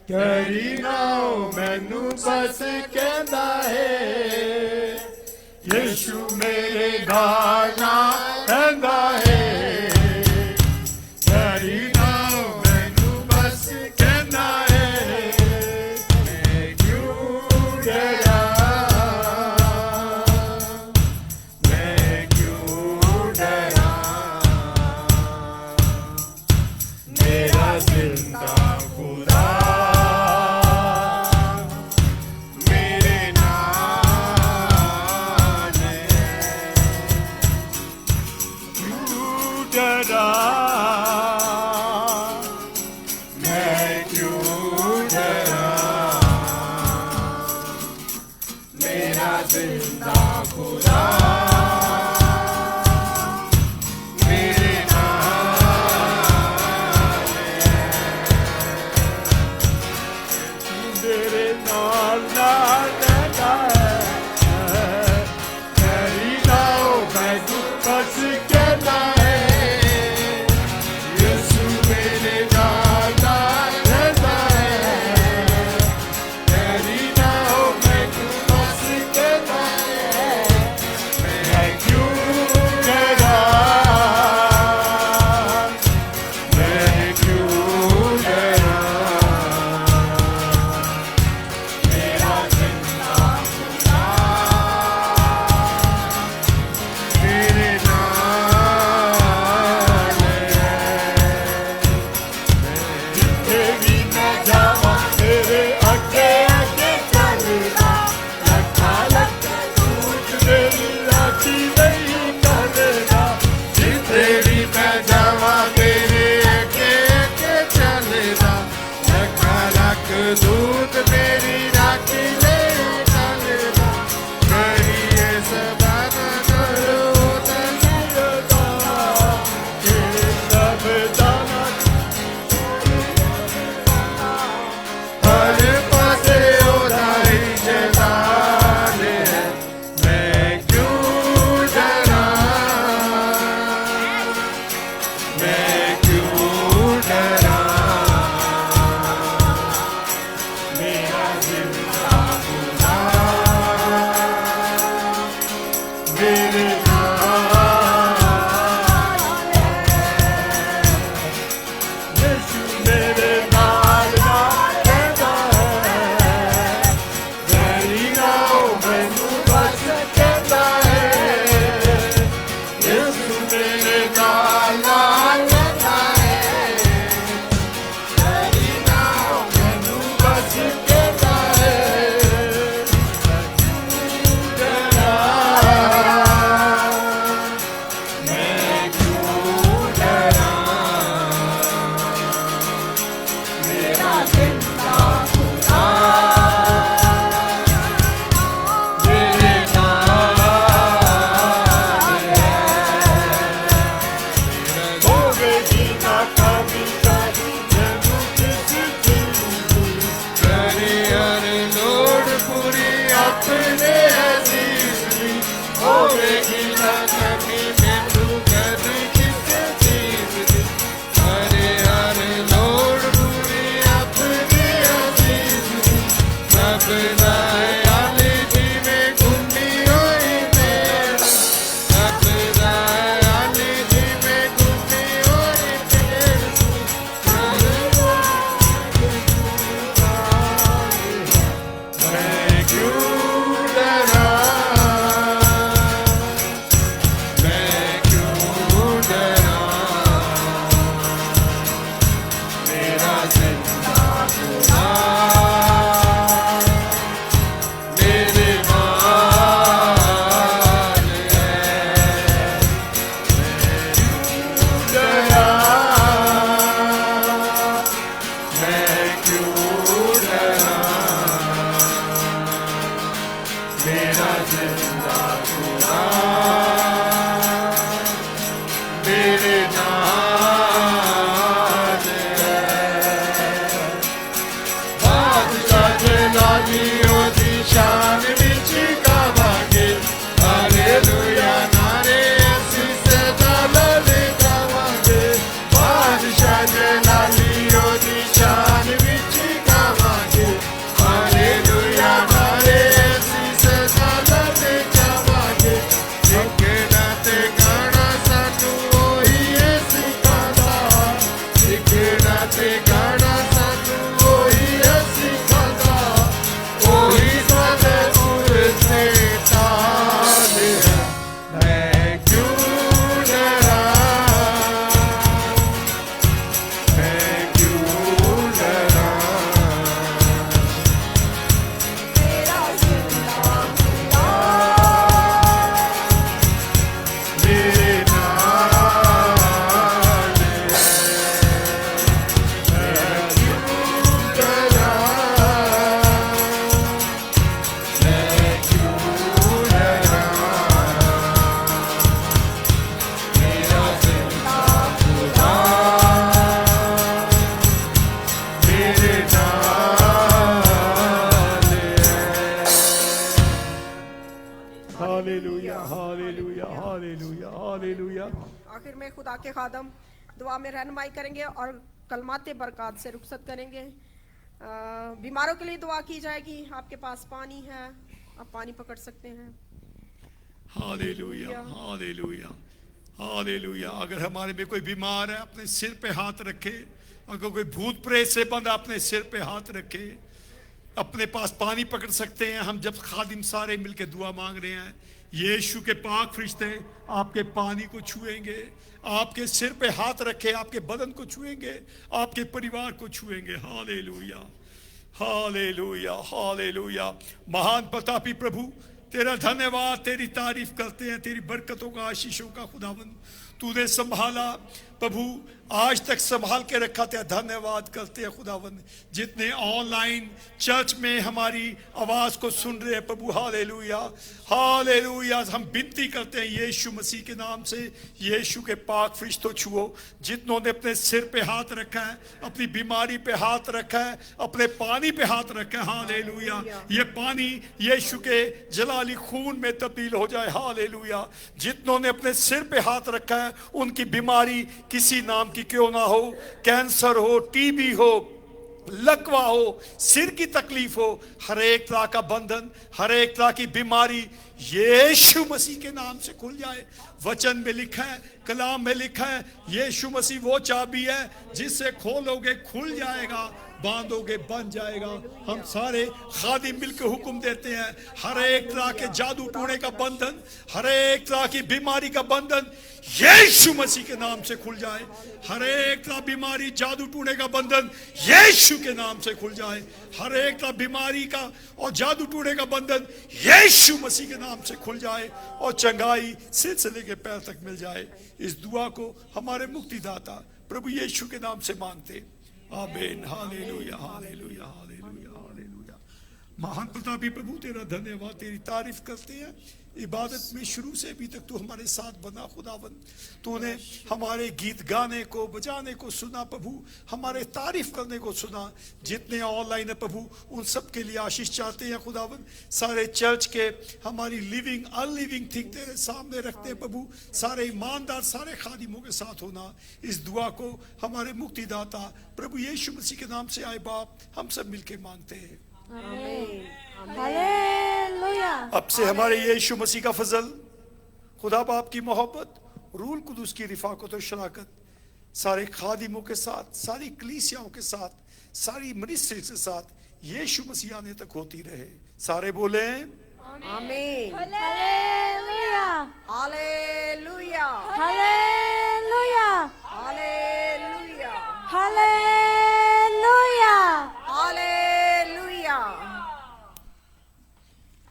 ਡੈਰੀ ਨਾਓ ਮੈਨੂੰ ਬਸ ਕਹਿੰਦਾ ਹੈ। ਯੀਸ਼ੂ ਮੇਰੇ ਨਾਲ ਰਹਿੰਦਾ ਹੈ, ਡੈਰੀ ਨਾਓ ਮੈਨੂੰ ਬਸ ਕਹਿੰਦਾ ਹੈ। ਮੈਂ ਕਿਉਂ ਡਰਾਂ, ਮੈਂ ਕਿਉਂ ਡਰਾਂ, मेरा जिंदा खुदा मेरे नाल है। क्यों डरा, मैं क्यों डरा, मेरा जिंदा खुदा मेरे मेरे नाल रहता है, तेरी नाव मैं बस कहता है। यीशु मेरे नाल रहता है, तेरी नाव मैं बस कहता है। मैं क्यों डरा, मैं क्यों डरा, मेरा जिंदा खुदा मेरे नाल है। जिथे भी मैं जावां तेरे अगे अगे चलदा, लखा लख दूत मेरी राखी नहीं करदा। जिथे भी मैं जावां तेरे अगे अगे चलदा, लखा लख दूत मेरी राखी नहीं करदा। करिए सबब करो तनियता, कि सब दाना हर पासे ओराई जलाल है। मैं क्यों डरा, मैं क्यों डरा, मेरा जिंदा खुदा मेरे नाल है। यीशु मेरे नाल रहता है, तेरी नाव मैनू बस कहता है। यीशु मेरे नाल रहता है, तेरी नाव मैनू बस कहता है। मैं क्यों डरा, मेरा जिंदा खुदा मेरे नाल है। होवेगी ना कमी कभी मैनू किसी चीज़ दी, करे हर लोड़ पूरी अपने अजीज दी। होवेगी ना कमी मैनू कभी किसी चीज़ दी, करे हर लोड़ पूरी अपने अजीज दी। सब दयाली जिवें गुंदी होई मेरी, सब दयाली जिवें गुंदी होई मेरी। मैं क्यों डरा, मैं क्यों डरा, मेरा जिंदा खुदा मेरे नाल है। मैं क्यों डरा, मैं क्यों डरा, मेरा जिंदा हालेलुया। आखिर में खुदा के खादम दुआ में रहनुमाई करेंगे और कलमाते बरकत से रुखसत करेंगे। बीमारों के लिए दुआ की जाएगी। आपके पास पानी है, आप पानी पकड़ सकते हैं। Hallelujah, hallelujah, hallelujah. अगर हमारे में कोई बीमार है अपने सिर पे हाथ रखे, अगर कोई भूत प्रेत से बंद अपने सिर पे हाथ रखे, अपने पास पानी पकड़ सकते हैं। हम जब खादिम सारे मिलके दुआ मांग रहे हैं, यीशु के पाक फरिश्ते आपके पानी को छुएंगे, आपके सिर पे हाथ रखे आपके बदन को छुएंगे, आपके परिवार को छुएंगे। Hallelujah, hallelujah, hallelujah. महान प्रतापी प्रभु तेरा धन्यवाद, तेरी तारीफ करते हैं, तेरी बरकतों का, आशीषों का खुदावन तूने संभाला प्रभु, आज तक संभाल के रखा। तेरा धन्यवाद करते हैं खुदावन। जितने ऑनलाइन चर्च में हमारी आवाज को सुन रहे हैं प्रभु, हालेलुया, हालेलुया। हम विनती करते हैं यीशु मसीह के नाम से, यीशु के पाक फरिश्तों छुओ। जितनों ने अपने सिर पे हाथ रखा है, अपनी बीमारी पे हाथ रखा है, अपने पानी पे हाथ रखा है, हालेलुया, ये पानी यीशु के जलाली खून में तब्दील हो जाए। हालेलुया। जितनों ने अपने सिर पे हाथ रखा है, उनकी बीमारी किसी नाम की क्यों ना हो, कैंसर हो, टीबी हो, लकवा हो, सिर की तकलीफ हो, हर एक तरह का बंधन, हर एक तरह की बीमारी यीशु मसीह के नाम से खुल जाए। वचन में लिखा है, कलाम में लिखा है, यीशु मसीह वो चाबी है जिससे खोलोगे खुल जाएगा, बांधोगे बन जाएगा। हम सारे खादिम मिलकर हुक्म देते हैं, हर एक तरह के जादू टोने का बंधन, हर एक तरह की बीमारी का बंधन यीशु मसीह के नाम से खुल जाए। हर एक तरह बीमारी, जादू टूने का बंधन यीशु के नाम से खुल जाए। हर एक तरह बीमारी का और जादू टूने का बंधन यीशु मसीह के नाम से खुल जाए और चंगाई सिर से लेकर पैर तक मिल जाए। इस दुआ को हमारे मुक्तिदाता प्रभु यीशु के नाम से मांगते, आमीन। Hallelujah, hallelujah, hallelujah, hallelujah. महान प्रतापी प्रभु तेरा धन्यवाद, तेरी तारीफ करते हैं। इबादत में शुरू से अभी तक तू हमारे साथ बना खुदावन। तूने हमारे गीत गाने को, बजाने को सुना प्रभु, हमारे तारीफ करने को सुना। जितने ऑनलाइन है प्रभु, उन सब के लिए आशीष चाहते हैं खुदावन। सारे चर्च के हमारी लिविंग अनलिविंग थिंग तेरे सामने रखते हैं प्रभु। सारे ईमानदार, सारे खादिमों के साथ होना। इस दुआ को हमारे मुक्तिदाता प्रभु यीशु मसीह के नाम से आए बाप हम सब मिलके मांगते हैं, हालेलुया। अब से हमारे यीशु मसीह का फजल, खुदा बाप की मोहब्बत, रूल कुदूस की रिफाकत और शराकत सारे खादिमों के साथ, सारी कलीसियाओं के साथ, सारी मिनिस्ट्री के साथ यीशु मसीह आने तक होती रहे। सारे बोले आमीन, hallelujah, hallelujah, hallelujah, hallelujah, hallelujah, hallelujah.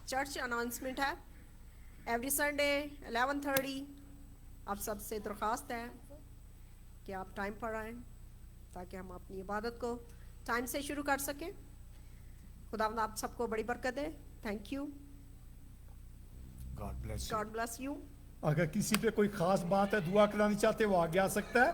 Church announcement है, एवरी संडे 11:30 आप सबसे दरख्वास्त है कि आप टाइम पर आएं ताकि हम अपनी इबादत को टाइम से शुरू कर सकें। खुदावंद आप सबको बड़ी बरकत दे। Thank you, God bless God bless you. अगर किसी पे कोई खास बात है, दुआ करानी चाहते, वो आगे आ सकता है।